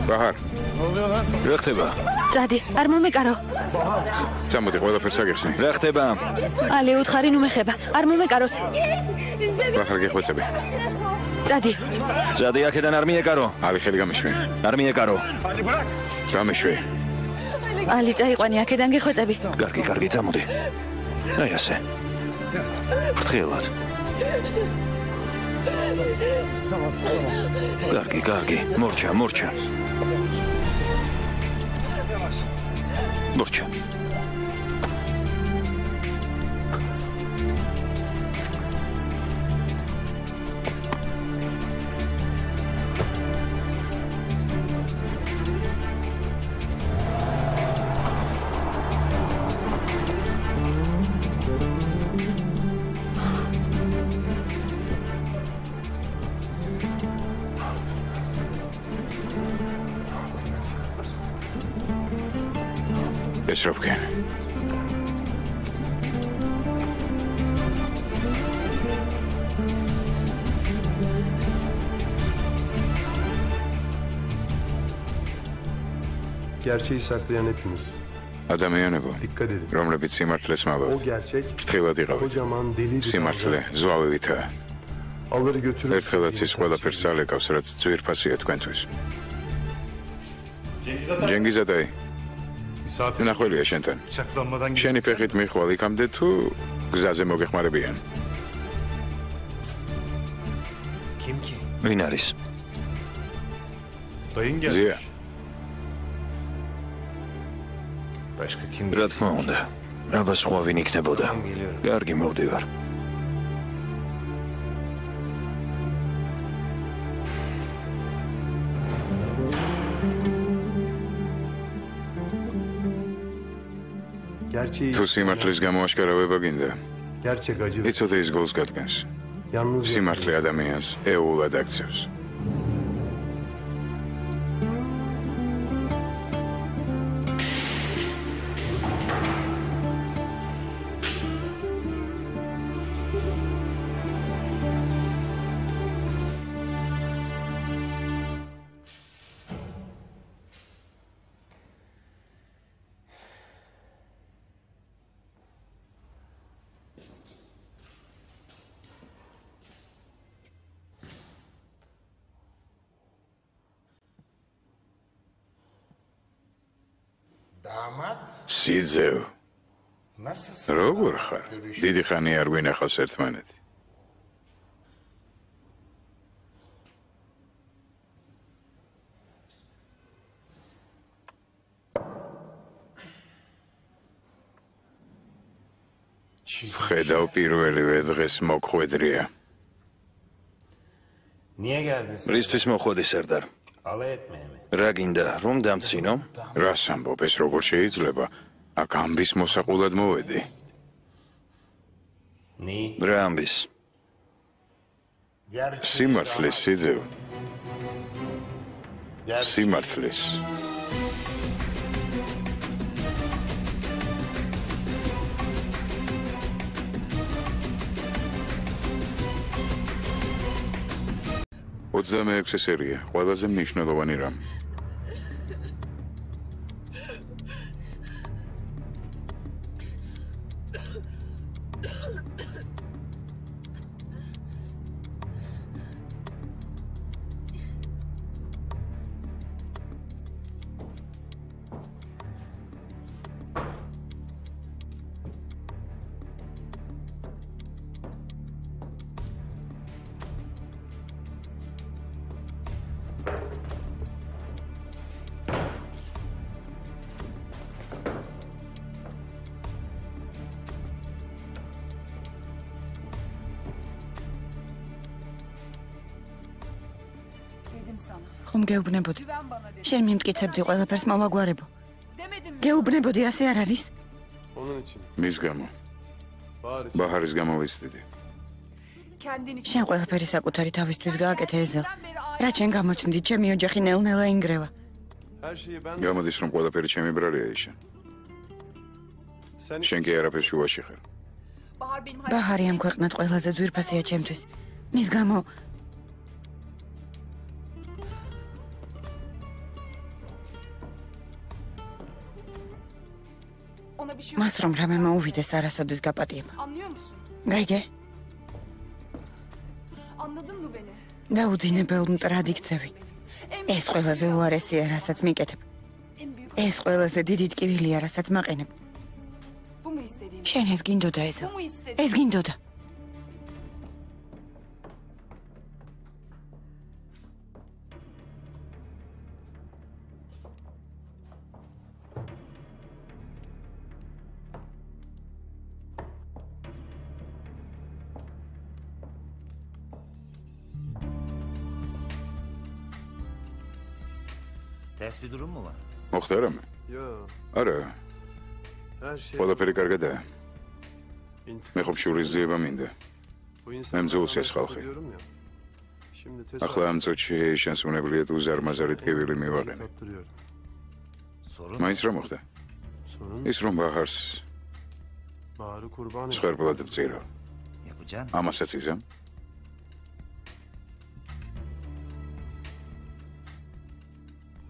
ბაჰარ, Ne oluyor lan? რა ხდება? წადი, არ მომეკარო. წამოდი ყველაფერს აგიხსნი. რა ხდება? ალი უთხარი ნუ მეხება. არ მომეკაროს. ბაჰარ გეხვეწები. წადი. წადი აქედან არ მიეკარო. ალი ხელი გამიშვი. არ მიეკარო. გამიშვი. ალი წაიყვანი აქედან გეხვეწები. კარგი, წამოდი. აი ასე. ფრთხილად. კარგი, მორჩა. მორჩა. ეს რა ვქენ? Gerçeği saklayanıpsınız. ადამიანებო, Dikkat edin. რომლებიც სიმართლეს O მალავთ, gerçek ფრთხილად იყავით. kocaman deli bir სიმართლე ზვავებითაა. alır götürür. ერთხელაც ის ყველაფერს ალეკავს, რაც ძვირფასია თქვენთვის. ჯენგიზადაი, Misafir ნახველია შენთან. bıçaklanmadan შენი ფეხით მიხვალ იქამდე თუ გზაზე მოგეხმარებიან? Kim ki? ვინ არის? Dayın gelmiş. ზია, Başka kim? რა თქმა უნდა. აბა სხვა ვინ იქნებოდა? კარგი, მოვდივარ. Gerçeği თუ სიმართლის გამოაშკარავება გინდა, gerçek acı. იცოდე ის გულს გადგენს. Yalnız სიმართლე ადამიანს ეულად აქცევს. სიძევ, როგორ ხარ? დიდი ხანი არ გვინახავს ერთმანეთი. ხედავ პირველივე დღეს მოგხვედრია. რისთვის მოხვედი, სერდარ? რა გინდა, რომ დამცინო? რას ამბობ, ეს როგორ შეიძლება? აქ ამბის მოსაყულად მოვედი. რა ამბის? სიმართლის სიძევ. სიმართლის. ოცდამეექვსე სერია, ყველაზე მნიშვნელოვანი რამ. ხომ გეუბნებოდი? შენ მიმტკიცებდი ყველაფერს მომაგვარებო. გეუბნებოდი, ასე არ არის? Onun için. მის გამო. ბაჰარის გამო ვიცდიდი. შენ ყველაფერი საკუთარი თავისთვის გააკეთე ეზელ. რა შენ გამოჩნდი, ჩემი ოჯახი ნელ-ნელა ინგრევა. Her şeyi ben გამოდის რომ ყველაფერი ჩემი ბრალია იშა. sen შენ კი არაფერ შუაში ხარ. ბაჰარი ამ ქვეყნად ყველაზე ძვირფასია ჩემთვის. მის გამო მას რომ რამე მოუვიდეს არასოდეს გაპატიება. გაიგე? და უძინებელ მტრად იქცევი. ეს ყველაზე უარესია, რასაც მიკეთებ. ეს ყველაზე დიდი ტკივილია, რასაც მაყენებ. შენ ეს გინდოდა ესა. ეს გინდოდა. Ters bir durum mu var? Muhtarım. Yo. Ara. Her şey... ყველაფერი კარგადაა. მე ხომ შურიზება მინდა. Bu insan... მემძულს ეს ხალხი. Şimdi tesadüf... ახლა ამ წუთში შენს უნებლიეთ უზარმაზარი ტკივილი მივაყენე. მაინც რა მოხდა? ის რომ ბაჰარს Baharı kurban... სხერბლად ვწირო. Yapacaksın. ამასაც იზამ?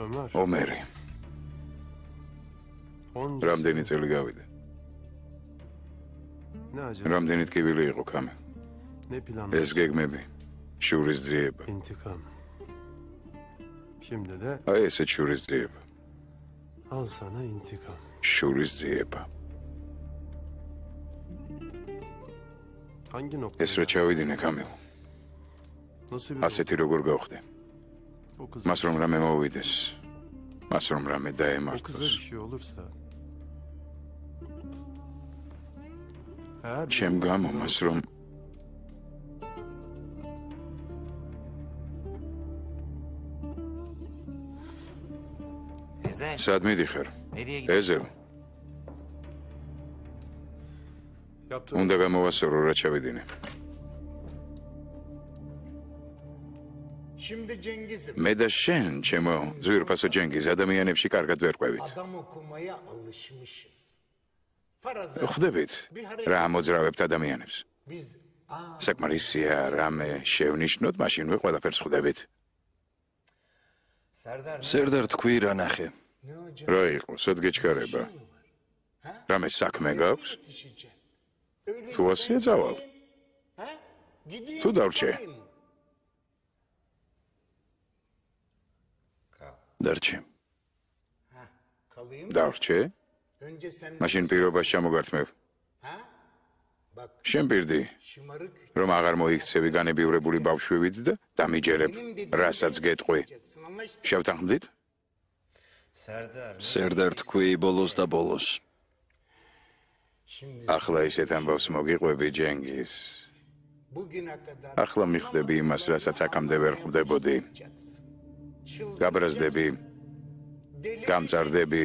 Ömer. ომერი. რამდენი წელი გავიდა? Ne acaba? რამდენი ტკივილი იყო კამე? Ne planlar? ეს გეგმები. შურისძიება. İntikam. Şimdi de... აი ესეც შურისძიება. Al sana intikam. შურისძიება. Hangi nokta? ეს რა ჩავიდინე კამილ? Nasıl bir... ასეთი როგორ გავხდე? O kız... მას რომ რამე მოვიდეს. მას რომ რამე O kıza bir დაემართოს. şey olursa... Eğer... ჩემ გამო მას რომ Ezel. სად მიდიხარ? Nereye gidiyorsun? ეზელ, Yaptığın... უნდა გამოვასწორო რა ჩავიდინე. Şimdi Cengiz'im. მე და შენ, ჩემო ძვირფასო ჯენგიზ, ადამიანებში კარგად ვერ ყვევით. Adam okumaya alışmışız. Farazı ხვდებით რა ამოძრავებთ ადამიანებს. biz საკმარისია რამე შევნიშნოთ, მაშინ მე ყველაფერს ხვდებით. სერდარ თქვი რა ნახე. რა იყო, სად გეჩქარება? რამე საქმე გაქვს? თუ ასია წავალ. თუ დავრჩე. დარჩე. kalayım. დავრჩე? Önce sen მაშინ პირობას ჩამოგართმევ. bak შენ პირდი, şımarık რომ აღარ მოიქცევი განებივრებული ბავშვივით და დამიჯერებ, რასაც გეტყვი. anlaştık. შევთანხმდით? სერდარ თქვი ბოლოს და ბოლოს. Şimdi ახლა ისეთ ამბავს მოგიყვები ჯენგიზ. bugüne kadar ახლა მიხვდები იმას, რასაც აქამდე ვერ ხვდებოდი. გაბრაზდები, გამწარდები.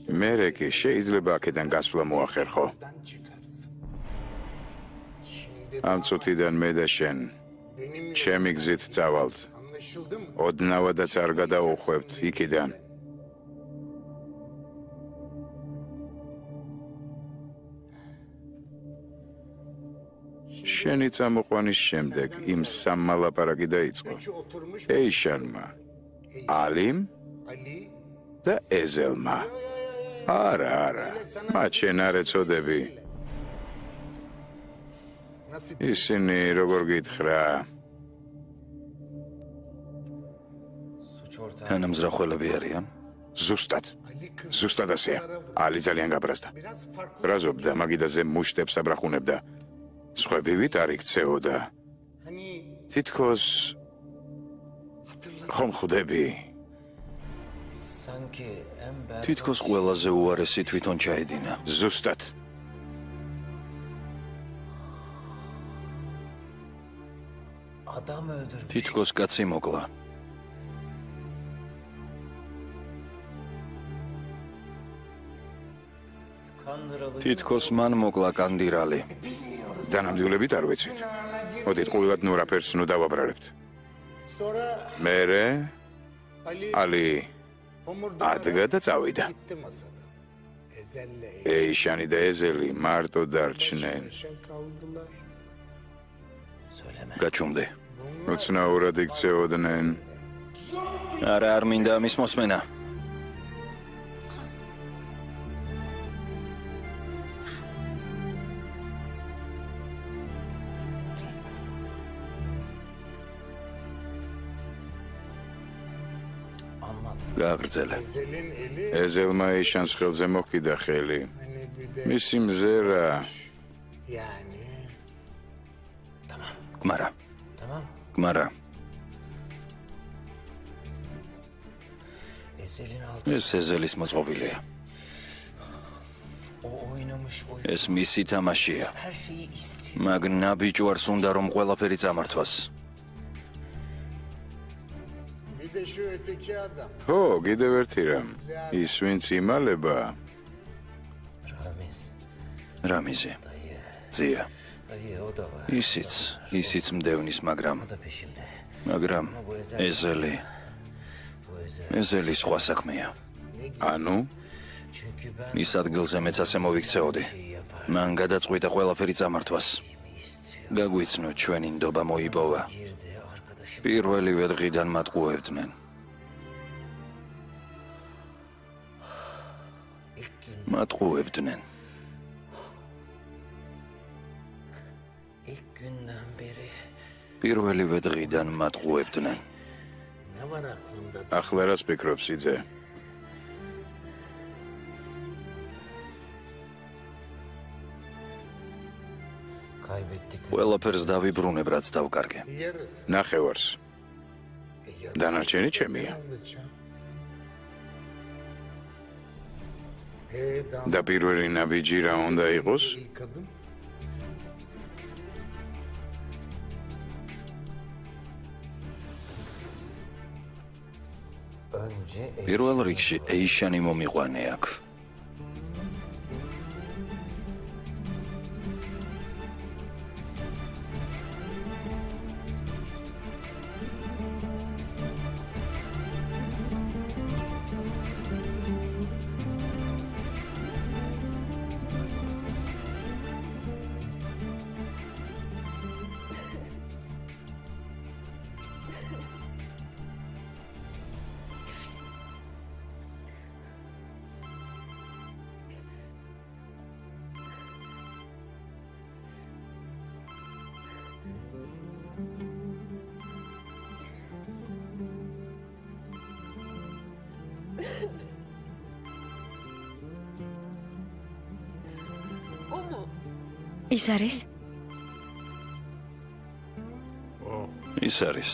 მერე კი შეიძლება აქედან გასვლა მოახერხო. çıkarsın. Şimdi ამ წუთიდან მე და შენ ჩემი გზით წავალთ. anlaşıldı mı? ოდნავადაც არ გადაუხვევთ იქიდან. შენი წამოყვანის შემდეგ იმ სამმა ლაპარაკი დაიწყო. Üçü oturmuş ეიშანმა, ალიმ Ali და ეზელმა. არა, მათ შენ არ ეწოდები. nasıl ისინი როგორ გითხრა, თანამზრახველები არიან. ზუსტად. Ali kız ზუსტად ასეა. ალი ძალიან გაბრაზდა. biraz farklı. ბრაზობდა, მაგიდაზე მუშტებს აბრახუნებდა. სხვებივით არ იქცეოდა. Hani თითქოს ხომ ხვდები? Sanki en berbat... თითქოს ყველაზე უარესი თვითონ ჩაედინა. ზუსტად. Adam öldürmüş. თითქოს კაცი მოკლა. Kandıralı... თითქოს მან მოკლა კანდირალი. დანამდვილებით არ ვიცით. მოდით ყოველად ნურაფერს ნუ დავაბრალებთ. sonra მერე Ali ალი homurdanıp ადგა და წავიდა. gitti masada. Ezel'le ეიშანი და ეზელი მარტო დარჩნენ. Eşen kaldılar. გაჩუმდი. უცნაურად იქცეოდნენ. არა არ მინდა ამის მოსმენა. გააგრძელე. Ezel'in eli ეზელმა ეიშანს ხელზე მოხდა ხელი. hani bir de მისი მზერა yani. გმარა. Tamam. გმარა. Ezel'in altı. ეს ეზელის მოწყობილია. O oynamış oyun. ეს მისი თამაშია. Her şeyi istiyor. მაგ ნაბიჯვარს უნდა რომ ყველაფერი წამართვას. Bir de şu öteki adam. ხო, კიდევ ერთი რამ. ის ვინც იმალება, Ramiz. რამიზი. Dayı. ძია. Dayı o da var. ისიც მდევნის, მაგრამ O da peşimde. ეზელი. Bu Ezel. ეზელი სხვა საქმეა. ანუ Çünkü ben ის ადგილზე მეც ასე მოვიქცეოდი. მან გადაწყვიტა ყველაფერი წამართვას. გაგვიცნო ჩვენი ნდობა მოიპოვა. girdi arkadaşım. პირველივე დღიდან მატყუებდნენ. İlk gün, მატყუებდნენ. ilk günden beri პირველივე დღიდან მატყუებდნენ. Ne var aklında? ახლა რას ფიქრობს იძე? kaybettikleri ყველაფერს დავიბრუნებ, რაც დავკარგე. Yarısı. ნახევარს. დანარჩენი ჩემია. და პირველი ნაბიჯი რა უნდა იყოს? Kadın. önce პირველ რიგში ეიშანი მომიყვანე აქ. ის არის? ის არის.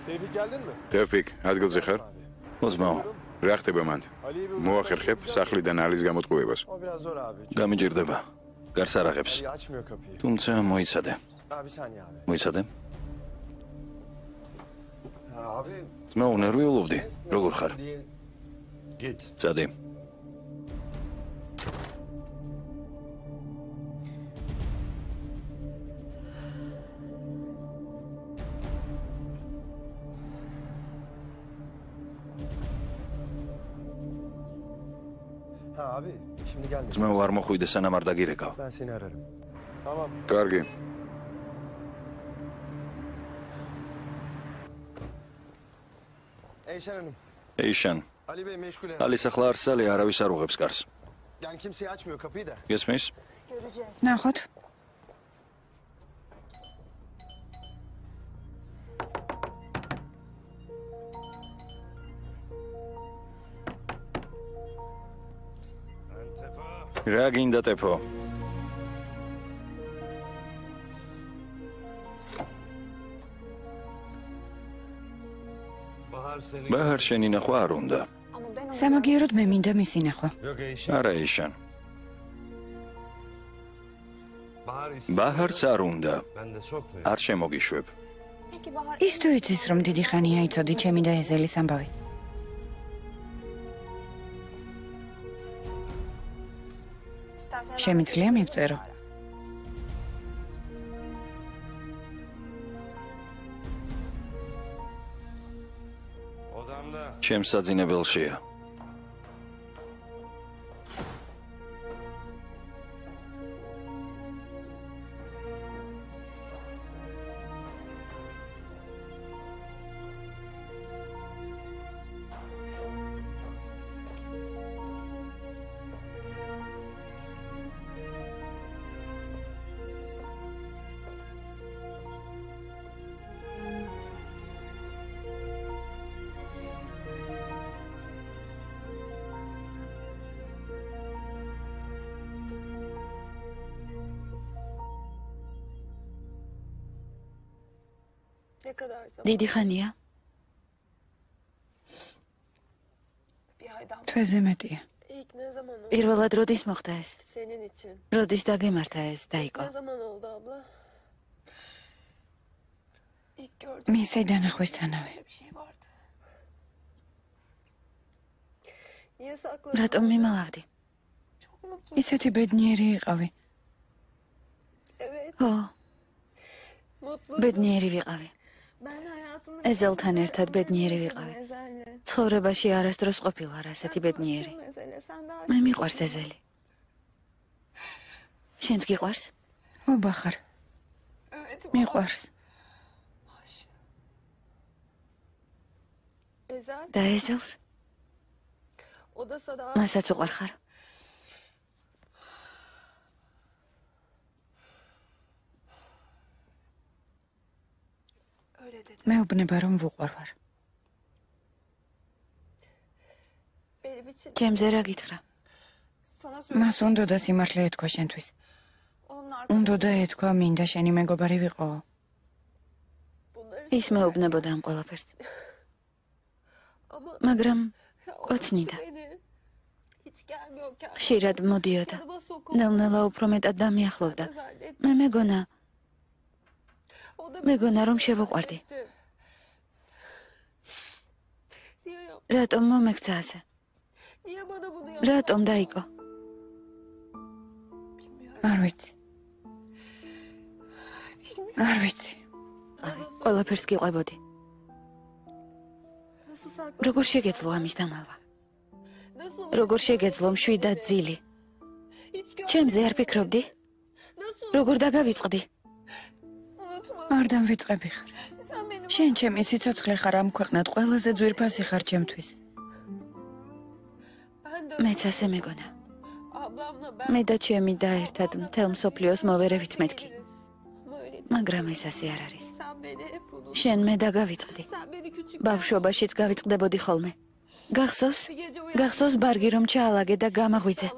Tevfik geldin mi? თევფიკ, ადგილზე ხარ? ოზმაო, რა ხდება მანდ? მოახერხებ სახლიდან ალის გამოტყუებას. O biraz zor abi. გამიჯერდება. გარს არ აღებს. Ali açmıyor kapıyı. თუმცა მოიცადე. Abi saniye abi. მოიცადე? Ha, abi. ძმაო, ნერვიულობდი. როგორ ხარ? Diye. Git. წადი. Ha abi. Şimdi gelme. ძმაო, არ მოხვიდე სანამ არ დაგირეკავ. Ben seni ararım. Tamam. კარგი. Eyşen Hanım. ეიშან, Ali Bey meşgul herhalde. ალის ახლა არსალი არავის არ უღებს კარს. Yani kimseye açmıyor kapıyı da. გესმის? ნახოთ. რა გინდა ტეფო? ბაჰარ შენი ნახვა არ უნდა. სამაგიეროდ მე მინდა მისი ნახვა. არა ეიშან. ბაჰარს არ უნდა. არ შემოგიშვებ. ის თუ იცის რომ დიდი ხანია იცოდი ჩემი და ეზელის ამბავი. შემიძლია მივწერო. ჩემს საძინებელშია. დიდი ხანია? თვეზე მეტია. პირველად როდის მოხდა ეს? როდის დაგემართა ეს, დაიკო? მისე დანახვისთანავე. რატომ მიმალავდი? ისეთი ბედნიერი იყავი. ო, ბედნიერი ვიყავი. ეზელთან ერთად ბედნიერი ვიყავი. ცხოვრებაში არასდროს ყოფილა ასეთი ბედნიერი. მე მიყვარს ეზელი. შენც გიყვარს? უბახარ. მიყვარს. და ეზელს? მასაც უყვარ ხარ? მეუბნება რომ ვუყვარ ვარ. ჩემზე რა გითხრა? მას უნდა სიმართლე ეთქვა შენთვის. უნდა ეთქვა მინდა შენი მეგობარი ვიყო. ის მეუბნებოდა ამ ყველაფერს. მაგრამ კოცნიდა. ხშირად მოდიოდა. ნელ-ნელა უფრო მეტად დამიახლოვდა. მე მეგონა რომ შევუყვარდი. რატომ მომექცა ასე? რატომ დაიკო? არ ვიცი. არ ვიცი. ყველაფერს გიყვებოდი. როგორ შეგეძლო ამის დამალვა? როგორ შეგეძლო მშვიდად ძილი? ჩემზე არ ფიქრობდი? როგორ დაგავიწყდი? არ დამვიწყები ხარ. შენ ჩემი სიცოცხლე ხარ ამ ქვეყნად ყველაზე ძვირფასი ხარ ჩემთვის. მეც ასე მეგონა. მე და ჩემი და ერთად მთელ მსოფლიოს მოვერევით მეთქი. მაგრამ ეს ასე არ არის. შენ მე დაგავიწყდი. ბავშვობაშიც გავიწყდებოდი ხოლმე. გახსოვს ბარგი რომ ჩაალაგე და გამაღვიძე.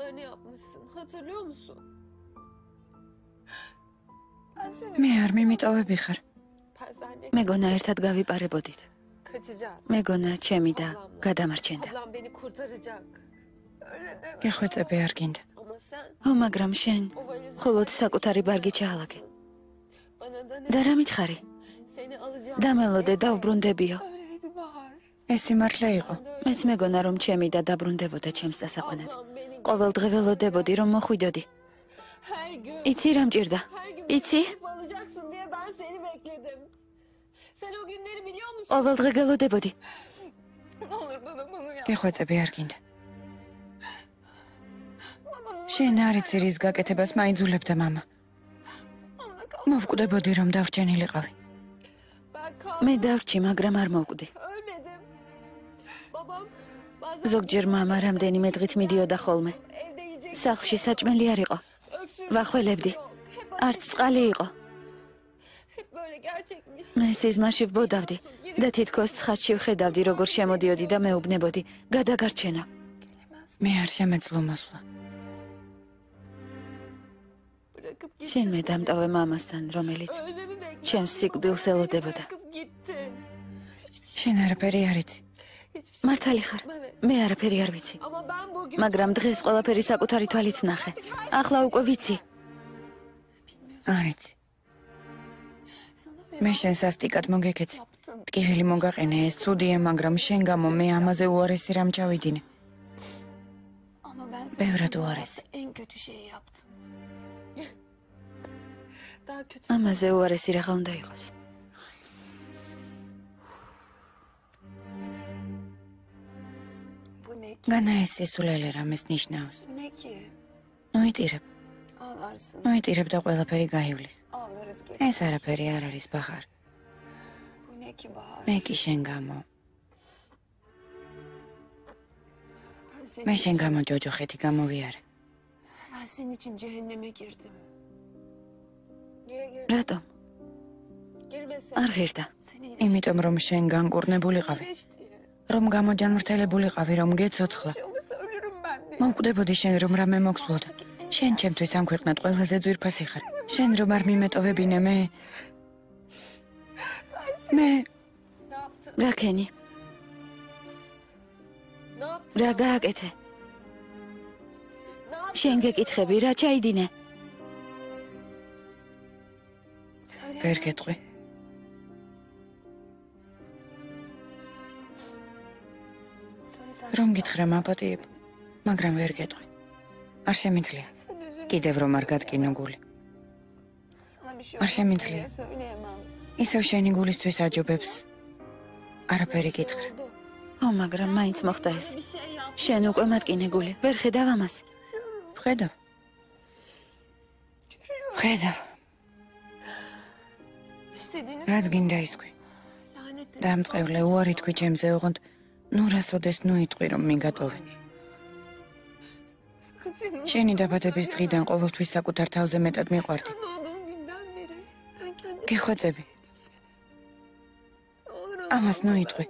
მე არ მიმიტოვები ხარ. მეგონა ერთად გავიპარებოდით. მეგონა ჩემი და გადამარჩენდა. გეხვეწები არ გინდა. ო, მაგრამ შენ მხოლოდ საკუთარი ბარგი ჩაალაგე. და რა მითხარი? დამელოდე დავბრუნდებიო. ეს სიმართლე იყო. მეც მეგონა რომ ჩემი და დაბრუნდებოდა ჩემს დასაყვანად. ყოველდღე ველოდებოდი რომ მოხვიდოდი. იცი რა მჭირდა? იცი? ყოველდღე გელოდებოდი. გეხვეწები არ გინდა. შენ არ იცი რის გაკეთებას მაიძულებდა მამა. მოვკვდებოდი რომ დავრჩენილიყავი. მე დავრჩი, მაგრამ არ მოვკვდი. ზოგჯერ მამა რამდენიმე დღით მიდიოდა ხოლმე. სახლში საჭმელი არ იყო. ვახველებდი. არც წყალი იყო. მე სიზმარში ვბოდავდი და თითქოს ცხადში ვხედავდი როგორ შემოდიოდი და მეუბნებოდი გადაგარჩენა. მე არ შემეძლო მოსვლა. შენ მე დამტოვე მამასთან, რომელიც ჩემს სიკვდილს ელოდებოდა. შენ არაფერი არ იცი. მართალი ხარ, მე არაფერი არ ვიცი. მაგრამ დღეს ყველაფერი საკუთარი თვალით ნახე. ახლა უკვე ვიცი. არ იცი. მე შენ სასტიკად მოგეკეცი. ტკივილი მოგაყენე, ეს ცუდია, მაგრამ შენ გამო მე ამაზე უარესი რამ ჩავიდინე. ბევრად უარესი. ამაზე უარესი რაღა უნდა იყოს. განა ეს სისულელე რამეს ნიშნავს. ნოიტირებ და ყველაფერი გაივლის. ეს არაფერი არ არის ბახარ. მე კი შენ გამო. მე შენ გამო ჯოჯოხეთი გამოვიარე. რატომ? არ ღირდა. იმიტომ რომ შენ განკურნებულიყავი. რომ გამოჯანმრთელებულიყავი, რომ გეცოცხლა. მოვკვდებოდი შენ რომ რამე მოგსვლოდა. შენ ჩემთვის ამ ქვეყნად ყველაზე ძვირფასი ხარ. შენ რომ არ მიმეტოვებინე მე. მე რაკენი რა გააკეთე? შენ გეკითხები, რა ჩაიდინე? ვერ გეტყვი. რომ გითხრა მაპატიებ, მაგრამ ვერ გეტყვი. არ შემიძლია. კიდევ რომ არ გადკინო გული. არ შემიძლია. ისევ შენი გულისთვის აჯობებს. არაფერი გითხრა. ო, მაგრამ მაინც მოხდა ეს. შენ უკვე მატკინე გული, ვერ ხედავ ამას? ხედავ. ხედავ. რაც გინდა ისქვი. დამწყევლე უარი თქვი ჩემზე, ოღონდ ნუ რასოდეს ნუ იტყვი რომ მიგატოვე. შენი დაბადების დღიდან ყოველთვის საკუთარ თავზე მეტად მიყვარდი. გეხვეწები. ამას ნუ იტყვი.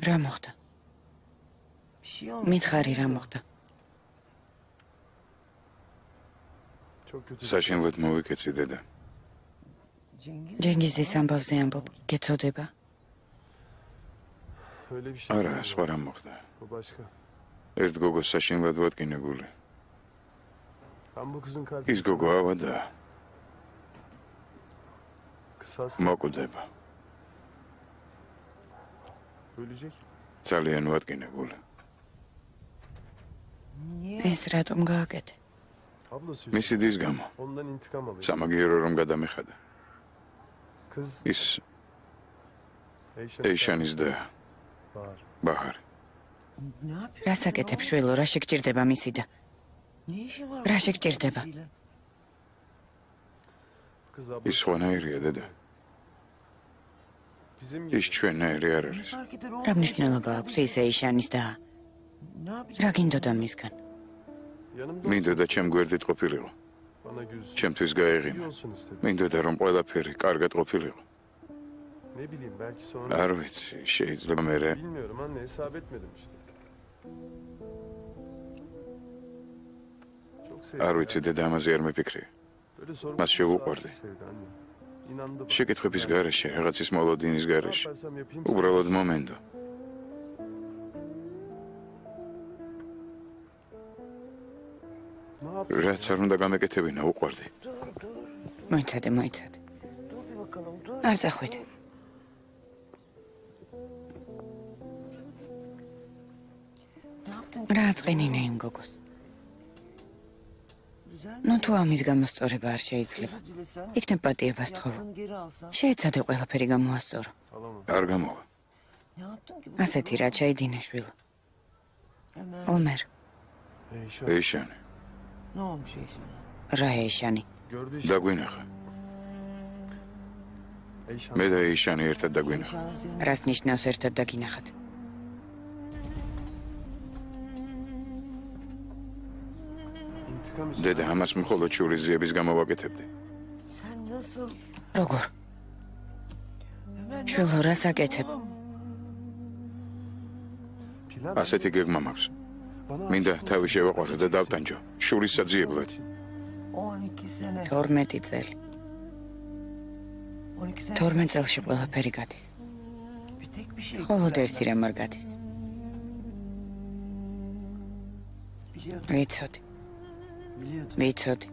რა მოხდა? მითხარი რა მოხდა? საშინლად მოვიკეცი დედა. ჯენგიზის ამბავზე ამბობ, გეცოდება? არა, სხვა რა მოხდა. ერთ გოგოს საშინლად ვატკინე გული. ის გოგო ავადა. მოკვდება. ძალიან ვატკინე გული. ეს რატომ გააკეთე? მისი დის გამო. სამაგიერო რომ გადამეხადა. ის ეიშანის და ბაჰარი. რა საკეთებ შვილო, რა შეგჭირდება მისი და? რა შეგჭირდება? ის სხვანაირია დედა. ის ჩვენნაირი არ არის. რა მნიშვნელობა აქვს ის ეიშანის და? რა გინდოდა მისგან? მინდოდა ჩემ გვერდით ყოფილიყო. ჩემთვის გაეღინა. მინდოდა რომ ყველაფერი კარგად ყოფილიყო. არ ვიცი, შეიძლება მერე. არ ვიცი დედა, ამაზე არ მიფიქრე. მას შევუყვარდი. შეკითხების გარეშე, რაღაცის მოლოდინის გარეშე. უბრალოდ მომენტო. რაც არ უნდა გამეკეთებინა, უყვარდი. მოიცადე. არ წახვიდე. რა აწყენინა იმ გოგოს? ნუ თუ ამის გამოსწორება არ შეიძლება. იქნებ პატიებას თხოვო. შეეცადე ყველაფერი გამოასწორო. არ გამოვა. ასეთი რა ჩაიდინე შვილო. ომერ. ეიშანი. რა ეიშანი? დაგვინახა. მე და ეიშანი ერთად დაგვინახა. რას ნიშნავს ერთად დაგინახათ? დედა, ამას მხოლოდ შურიზიების გამო ვაკეთებდი. როგორ? შვილო, რას აკეთებ? ასეთი გეგმა მაქვს. მინდა თავი შევაყარო და დავტანჯო. შურის საძიებლად. 12 წელი. 12 წელში ყველაფერი გადის. მხოლოდ ერთი რამ არ გადის. ვიცოდი.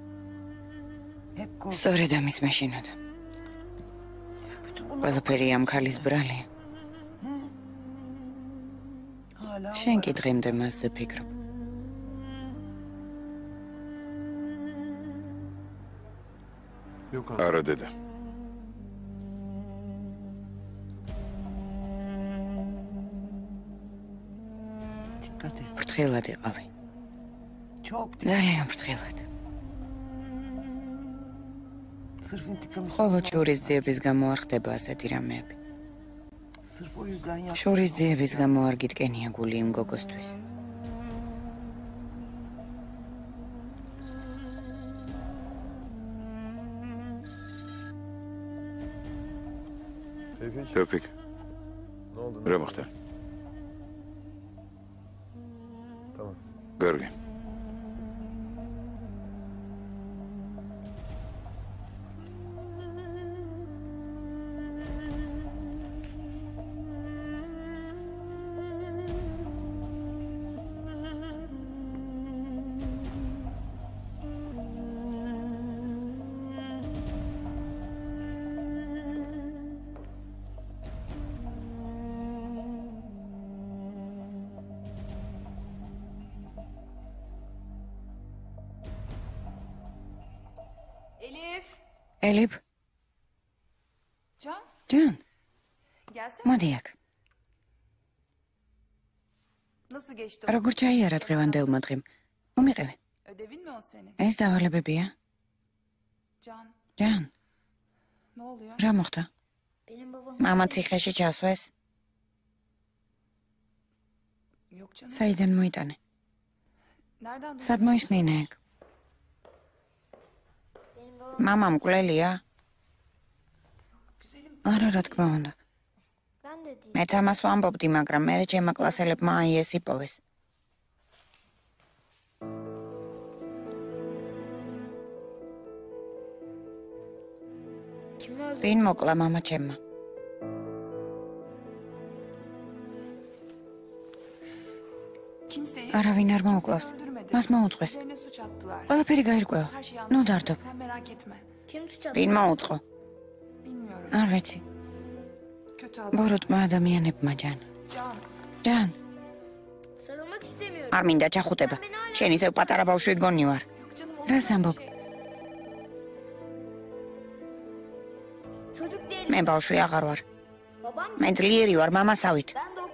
სწორედ ამის მაშინოდა. ყველაფერი ამ ქალის ბრალია. შენ კი დღემდე მასზე ფიქრობ. არა დედა. ფრთხილად იყავი. ძალიან ფრთხილად. მხოლოდ შურის ძიების გამო არ ხდება ასეთი რამეები. შურის ძიების გამო არ გიტკენია გული იმ გოგოსთვის. Tevfik. რა მოხდა? Tamam. Görgün. Elif. Can. Მოდი აქ. როგორ ჩაიარა დღევანდელმა დღემ? მომიყევი. ეს დავალებებია? Can. რა მოხდა? მამა ციხეში ჩასვეს? საიდან მოიტანე? სად მოისმინე ეგ? მამა მკვლელია? არა, რა თქმა უნდა. მეც ამას ვამბობდი, მაგრამ მერე ჩემმა კლასელებმა ეს იპოვეს. ვინ მოკლა მამა ჩემმა? არავინ არ მოუკლავს. მას მოუწყეს. ყველაფერი გაირკვევა. ნუ დარდო. ვინ მოუწყო? არ ვიცი. ბოროტმა ადამიანებმა ჯან. ჯან. არ მინდა ჩახუტება. შენ ისევ პატარა ბავშვი გონი ვარ. რას ამბობ? მე ბავშვი აღარ ვარ. მე ძლიერი ვარ მამასავით.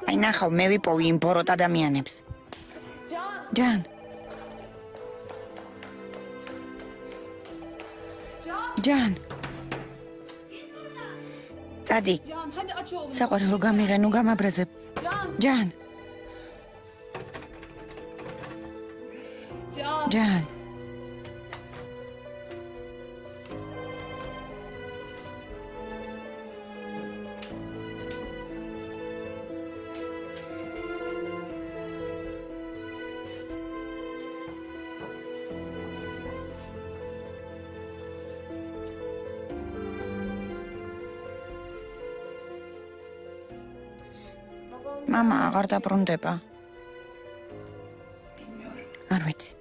აი ნახავ, მე ვიპოვი იმ ბოროტ ადამიანებს. ჯან. ჯან. წადი. საყვარელო გამიღე, ნუ გამაბრაზებ. ჯან. ჯან. მამა აღარ დაბრუნდება. არ ვიცი.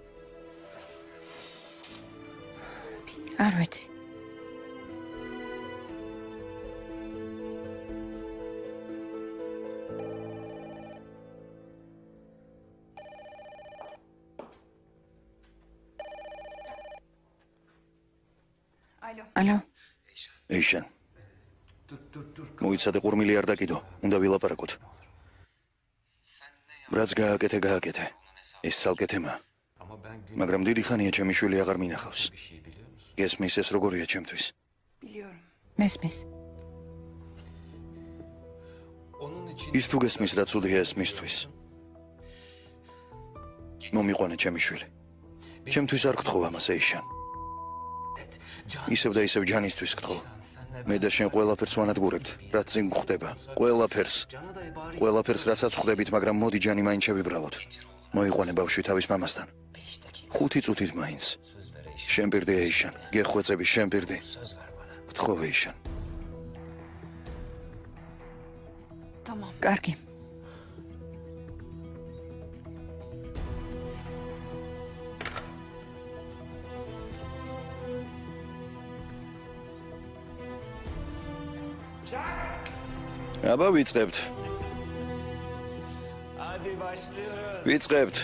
არ ვიცი. ალო. ეიშან. მოიცადე ყურმილი არ დაკიდო. უნდა ვილაპარაკოთ. რაც გააკეთე. ეს ცალკე თემა. მაგრამ დიდი ხანია ჩემი შვილი აღარ მინახავს. გესმის ეს როგორია ჩემთვის? მესმის. ის თუ გესმის რა ცუდია ეს მისთვის. მომიყვანე ჩემი შვილი. ჩემთვის არ გთხოვ ამას ეიშან. ისევ და ისევ ჯანისთვის გთხოვ. მე და შენ ყველაფერს ვანადგურებთ, რაც წინ გვხდება. ყველაფერს რასაც ხვდებით, მაგრამ მოდი ჯანი მაინც შევიბრალოთ. მოიყვანე ბავშვი თავის მამასთან. 5 წუთით მაინც. შენ პირდი ეიშან, გეხვეწები შენ პირდი. გთხოვ ეიშან. კარგი. აბა ვიწყებთ. ვიწყებთ.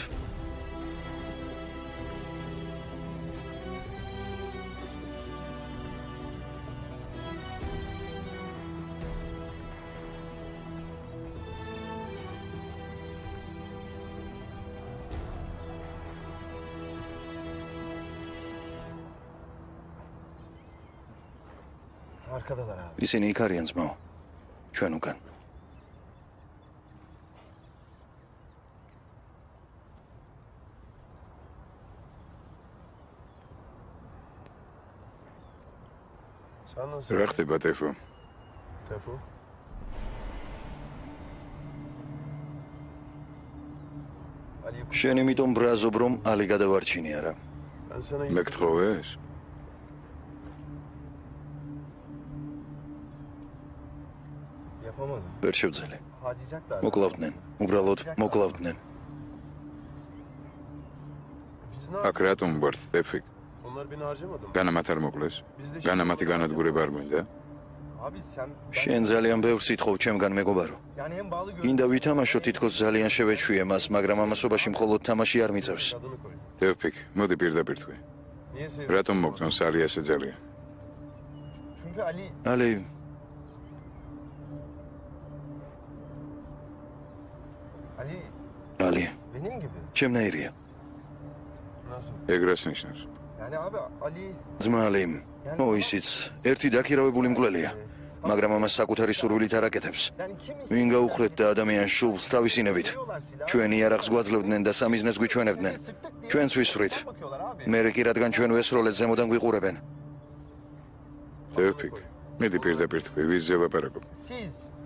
Arkadalar abi. ისინი იქ არიან ძმაო. ჩვენ უკან. რა ხდება ტეფო? ტეფო? შენ იმიტომ ბრაზობ რომ ალი გადავარჩინი არა. მე გთხოვე ეს? ვერ შევძელე. მოკლავდნენ, უბრალოდ მოკლავდნენ. აქ რატომ ვართ, ტეფიკ? განამათ არ მოკლეს? განამათი განადგურება არ გვინდა? შენ ძალიან ბევრს ითხოვ ჩემგან მეგობარო. გინდა ვითამაშო თითქოს ძალიან შევეჩვიე მას, მაგრამ ამასობაში მხოლოდ თამაში არ მიწევს. ტეფიკ, მოდი პირდაპირ თქვი. რატომ მოგწონს ალი ასე ძალიან? ალი ალი ჩემნაირია. ეგრას ნიშნავს. ძმა ალი ისიც ერთი დაქირავებული მკვლელია, მაგრამ ამას საკუთარი სურვილით არ აკეთებს. ვინ გაუხლეთ და ადამიანს შუბლს თავისინებით. ჩვენი იარაღს გვაძლევდნენ და სამიზნეს გვიჩვენებდნენ. ჩვენც ვისვრით. მერე კი რადგან ჩვენ ვესროლეთ ზემოდან გვიყურებენ. ტეფიკ, მედი პირდაპირ თქვი, ვიზზე ლაპარაკობ?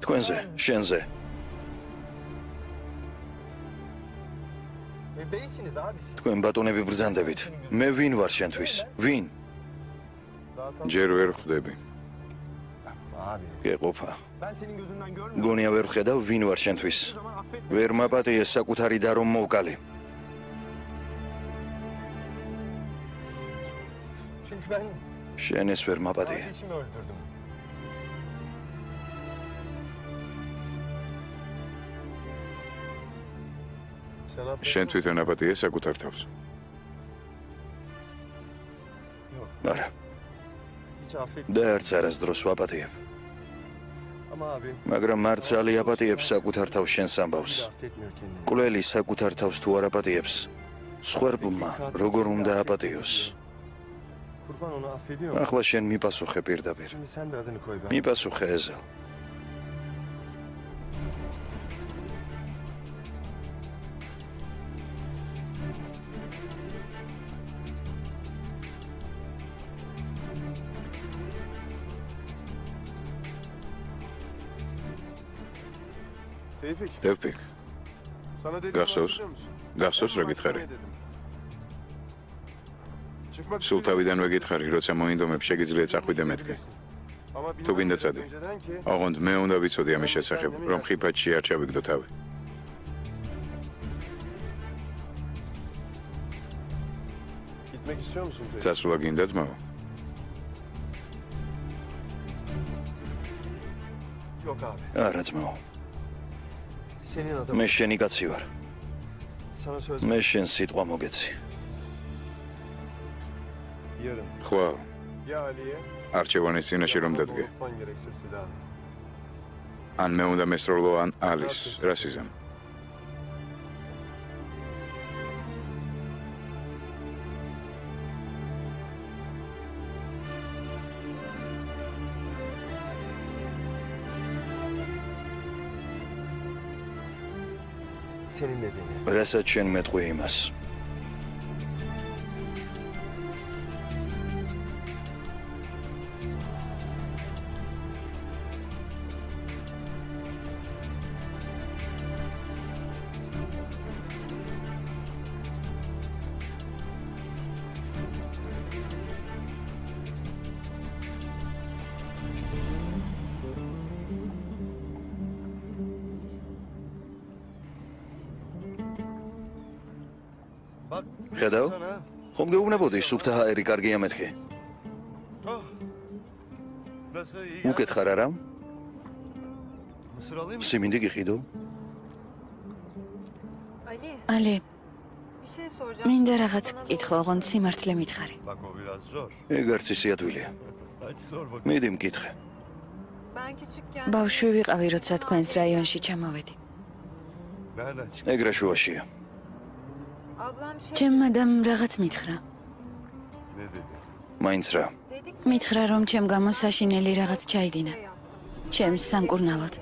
თქვენზე, შენზე. თქვენ ბატონები ბრძანდებით. მე ვინ ვარ შენთვის? ვინ? ჯერ ვერ ხვდები. გეყოფა. გონია ვერ ხედავ ვინ ვარ შენთვის. ვერ მაპატიეს საკუთარი და რომ მოვკალი. შენ ეს ვერ მაპატიე. შენ თვითონ აპატიე საკუთარ თავს. არა. და არც არასდროს ვაპატიებ. მაგრამ მარცალი აპატიებს საკუთარ თავს შენს ამბავს. კვლელი საკუთარ თავს თუ არ აპატიებს, სხვერპლმა როგორ უნდა აპატიოს? ახლა შენ მიპასუხე პირდაპირ. მიპასუხე ეზელ. ტეფიკ. გახსოვს რა გითხარი? სულ თავიდანვე გითხარი, როცა მოინდომებ შეგიძლია წახვიდე მეთქე. თუ გინდა წადი. ოღონდ მე უნდა ვიცოდი ამის შესახებ, რომ ხიფათში არ ჩავიგდო თავი. წასვლა გინდა ძმაო? არა ძმაო. მე შენი კაცი ვარ. მე შენ სიტყვა მოგეცი. ხვალ. არჩევანის წინაშე რომ დადგე. ან მე უნდა მესროლო, ან ალის. რა სიზამ? რასაც შენ მეტყვი იმას. ხედავ? ხომ გეუბნებოდი სუფთა ჰაერი კარგია მეთქი? უკეთ ხარ არა? სიმინდი გიყიდო? ალი მინდა რაღაც გკითხო, ოღონდ სიმართლე მითხარი. ეგ არც ისე ადვილია. მიდი მკითხე. ბავშვი ვიყავი, როცა თქვენს რაიონში ჩამოვედი. ეგრე შუაშია. ჩემ მადამ რაღაც მითხრა. მაინც რა? მითხრა, რომ ჩემ გამო საშინელი რაღაც ჩაიდინა. ჩემს სამკურნალოდ.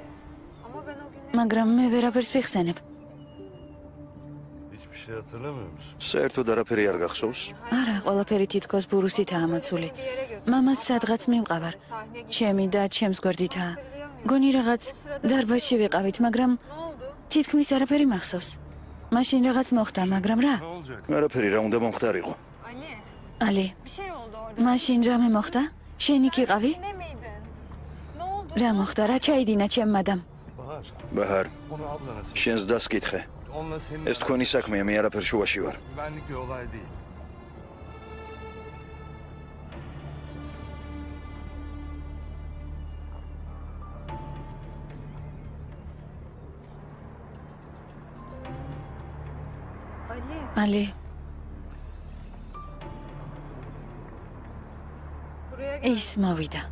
მაგრამ მე ვერაფერს ვიხსენებ. საერთოდ არაფერი არ გახსოვს? არა, ყველაფერი თითქოს ბურუსითაა მოცული. მამას სადღაც მივყავარ. ჩემი და ჩემს გვერდითაა. გონი რაღაც დარბაზში ვიყავით, მაგრამ თითქმის არაფერი მახსოვს. მაშინ რაღაც მოხდა, მაგრამ რა? არაფერი რა უნდა მომხდარიყო. ალი, მაშინ რამე მოხდა? შენ იქ იყავი? რა მოხდა, რა ჩაიდინა ჩემ მადამ? ბაჰარ, შენს დასკითხე. ეს თქვენი საქმეა, მე არაფერ შუაში ვარ. ალი. ის მოვიდა.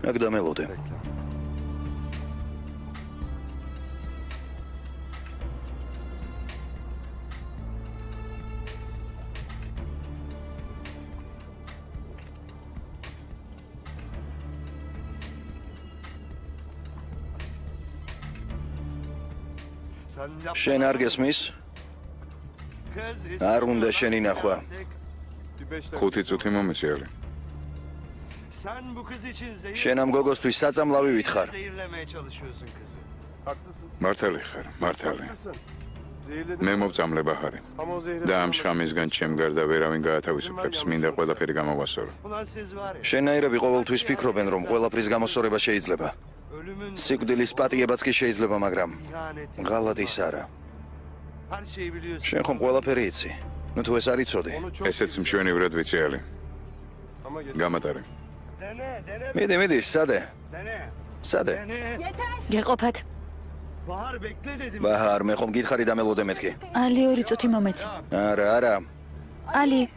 აქ დამელოდე. შენ არ გესმის? არ უნდა შენი ნახვა. 5 წუთი მომეციალი. შენ ამ გოგოსთვის საწამლავი ვითხარ. მართალი ხარ, მართალი. მე მოვწამლე ბაჰარი. და ამ შხამისგან ჩემ გარდა ვერავინ გაათავისუფლებს, მინდა ყველაფერი გამოვასწორო. შენაირები ყოველთვის ფიქრობენ, რომ ყველაფრის გამოსწორება შეიძლება. სიკვდილის პატიებაც კი შეიძლება, მაგრამ ღალატ ის არა. შენ ხომ ყველაფერი იცი? ნუ თუ ეს არ იცოდი. ესეც მშვენივრად ვიცი ალი. გამატარე. მიდი, სადე? სადე? გეყოფათ. ბაჰარ, მე ხომ გითხარი დამელოდე მეთქი? ალი 2 წუთი მომეც. არა. ალი.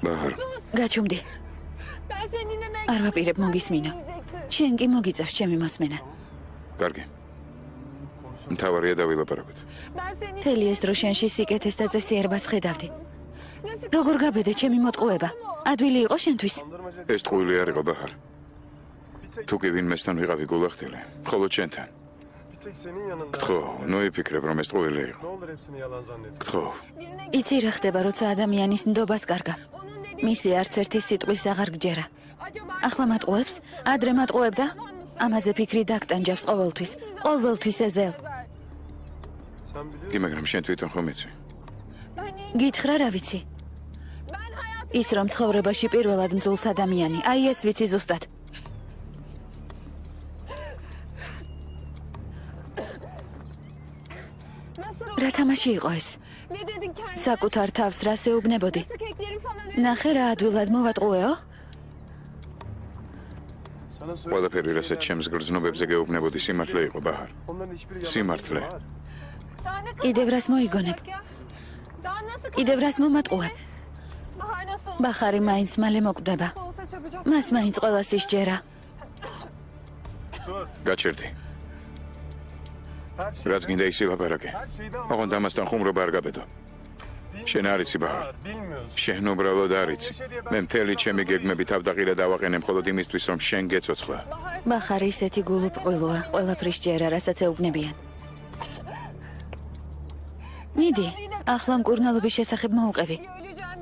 ბაჰარ. გაჩუმდი. არ ვაპირებ მოგისმინო. შენ კი მოგიწევს ჩემი მოსმენა. კარგი. მთავარია დავილაპარაკოთ. მთელი ეს დრო შენში სიკეთეს და წესიერებას ხედავდი. როგორ გაბედე ჩემი მოტყუება? ადვილი იყო შენთვის? ეს ტყუილი არ იყო ბაჰარ. თუ კი ვინმესთან ვიყავი გულახდილი, ხოლო შენთან. გთხოვ, ნუ იფიქრებ, რომ ეს ტყუილი იყო. გთხოვ. იცი რა ხდება, როცა ადამიანის ნდობას კარგა. მისი არც ერთი სიტყვის აღარ გჯერა. ახლა მატყუებს? ადრე მატყუებდა? ამაზე ფიქრი დაგტანჯავს ყოველთვის. ყოველთვის ეზელ. კი, მაგრამ შენ თვითონ ხომ იცი? გითხრა რა ვიცი? ის რომ ცხოვრებაში პირველად მძულს ადამიანი, აი ეს ვიცი ზუსტად. რა თამაში იყო ეს? საკუთარ თავს რას ეუბნებოდი? ნახე რა ადვილად მოვატყუეო? ყველაფერი, რასაც ჩემს გრძნობებზე გეუბნებოდი, სიმართლე იყო ბაჰარ. სიმართლე. კიდევ რას მოიგონებ? კიდევ რას მომატყუებ? ბაჰარი მაინც მალე მოკვდება. მას მაინც ყველას ისჯერა. გაჩერდი. რაც გინდა ისილაპარაკე. ოღონდ ამასთან ხუმრობა არ გაბედო. შენ არ იცი ბაჰარ. შენ უბრალოდ არ იცი. მე მთელი ჩემი გეგმები თავდაღირა დავაყენე მხოლოდ იმისთვის, რომ შენ გეცოცხლა. ბაჰარი ისეთი გულუბრყვილოა, ყველაფრის ჯერა, რასაც ეუბნებიან. მიდი, ახლა მკურნალობის შესახებ მოუყევი.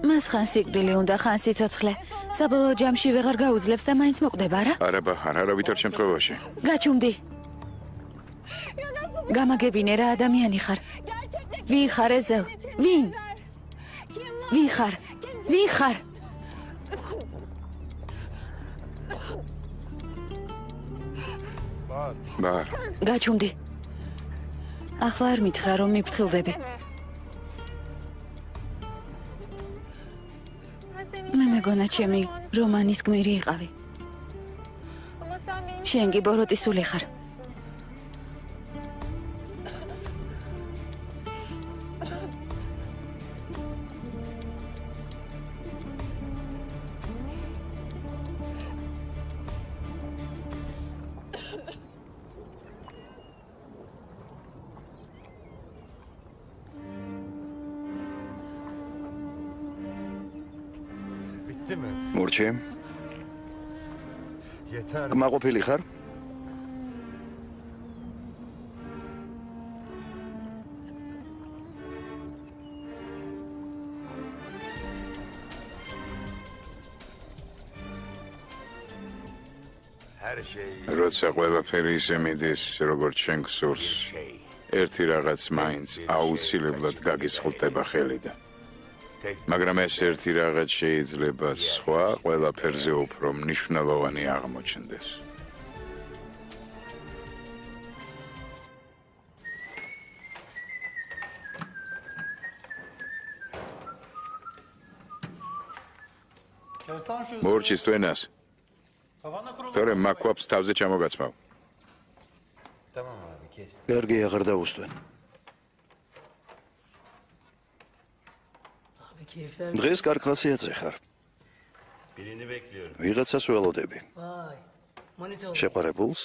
მას ხან სიკვდილი უნდა, ხან სიცოცხლე. საბოლოო ჯამში ვეღარ გაუძლებს და მაინც მოკვდება, რა? არა ბაჰარ, არავითარ შემთხვევაში. გაჩუმდი. გამაგებინე რა ადამიანი ხარ. ვინ ხარ ეზელ? ვინ? ვინ ხარ? ვინ ხარ? ბაჰარ. გაჩუმდი. ახლა არ მითხრა რომ მიფრთხილდები. მე მეგონა ჩემი რომანის გმირი იყავი. შენ კი ბოროტისული ხარ. მურჩი, Yeter. კმაყოფილი ხარ? როცა ყველაფერი ისე მიდის, როგორც შენ გსურს, ერთი რაღაც მაინც აუცილებლად გაგისხლდება ხელიდან. მაგრამ ეს ერთი რაღაც შეიძლება სხვა ყველაფერზე უფრო მნიშვნელოვანი აღმოჩნდეს. მორჩის თვენას. თორემ მაქვაბს თავზე ჩამოგაცმავ. კარგი აღარ დაუსვენ. დღეს კარგ ხასიათზე ხარ. ვიღაცას ველოდები. შეყვარებულს?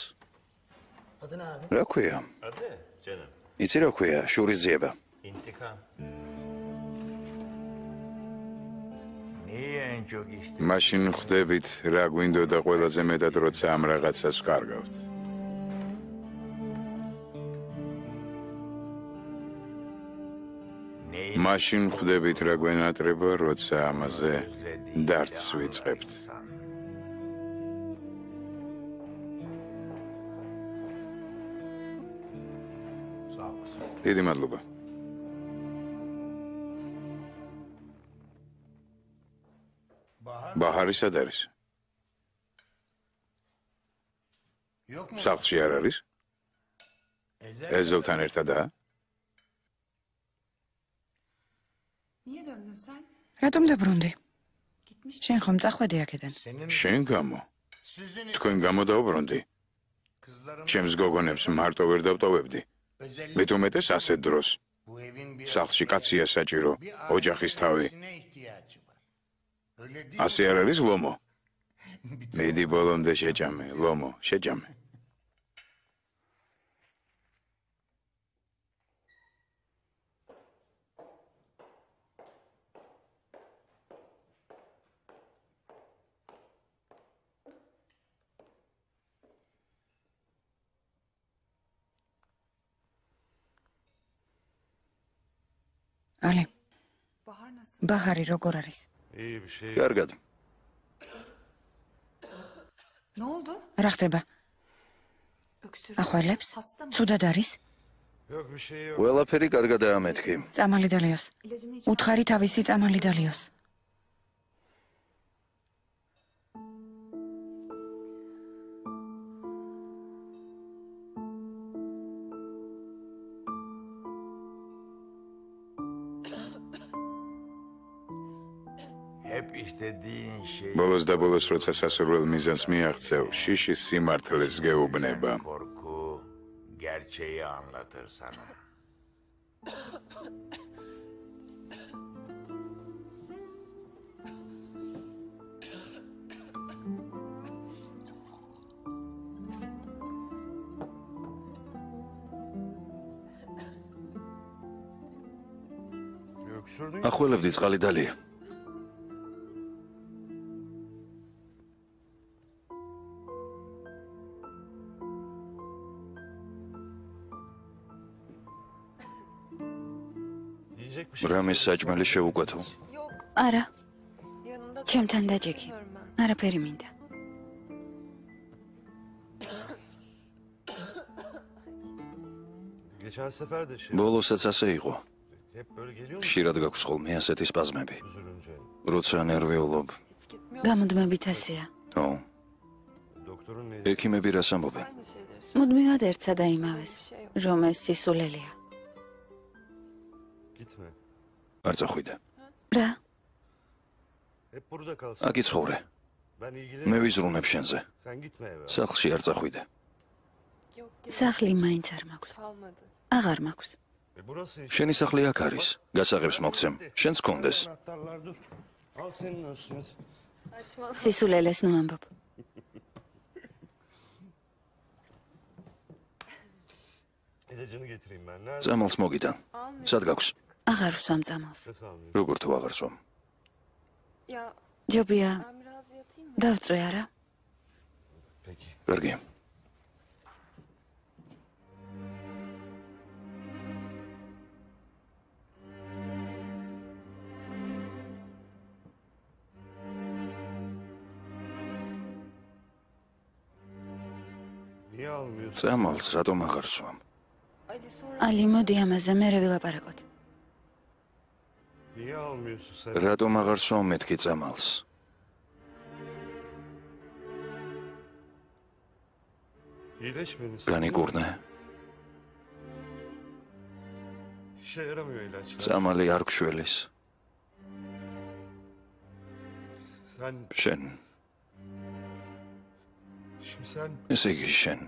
რა ქვია? იცი რა ქვია? შურის ძიება. მაშინ ხვდებით რა გვინდოდა ყველაზე მეტად როცა ამ რაღაცას ვკარგავთ. მაშინ ხვდებით რა გვენატრება როცა ამაზე დარდს ვიწყებთ. დიდი მადლობა. ბაჰარი სად არის? სახლში არ არის? ეზელთან ერთადაა? რატომ დაბრუნდი? შენ ხომ წახვედი აქედან? შენ გამო? თქვენ გამო დაუბრუნდი? ჩემს გოგონებს მარტო ვერ დავტოვებდი. მით უმეტეს ასეთ დროს. სახლში კაცია საჭირო, ოჯახის თავი. ასე არ არის ლომო? მიდი ბოლომდე შეჭამე, ლომო, შეჭამე. ალი. ბაჰარი როგორ არის? კარგად. რა ხდება? ახვალებს? ცუდად არის? ყველაფერი კარგადაა მეთქი. წამალი დალიოს. უთხარი თავისი წამალი დალიოს. ბოლოს და ბოლოს როცა სასურველ მიზანს მიაღწევ, შიშის სიმართლეს გეუბნება. ახველებდი წყალი დალია. რამეს საჭმელი შეუკვეთო. არა. ჩემთან დაჯექი. არაფერი მინდა. ბოლოსაც ასე იყო. ხშირად გაქვს ხოლმე ასეთი სპაზმები. როცა ნერვიულობ. გამუდმებით ასეა. ო. ექიმები რას ამბობენ? მუდმივად ერთსა და იმავეს, რომ ეს სისულელია. არ წახვიდე. რა? აქ იცხოვრე. მე ვიზრუნებ შენზე. სახლში არ წახვიდე. სახლი მაინც არ მაქვს. აღარ მაქვს. შენი სახლი აქ არის. გასაღებს მოგცემ. შენს კონდეს. სისულელეს ნუ ამბობ. წამალს მოგიდან. სად გაქვს? აღარ ვსვამ წამალს. როგორ თუ აღარ სვამ? ჯობია. დავწვე არა? კარგი. წამალს რატომ აღარ სვამ? ალი, მოდი ამაზე მერე ვილაპარაკოთ. რატომ აღარ სვამ მეთქი წამალს? განიკურნე. წამალი არ გშველის. შენ. ესე იგი შენ.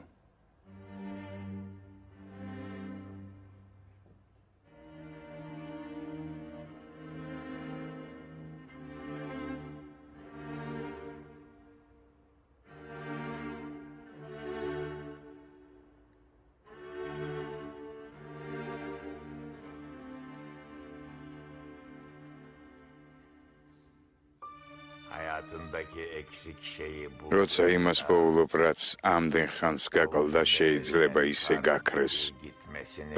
როცა იმას პოულობ, რაც ამდენ ხანს გაკლდა, შეიძლება ისე გაქრეს,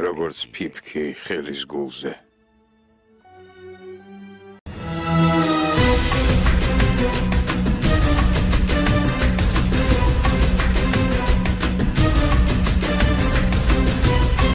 როგორც ფიფქი ხელის გულზე.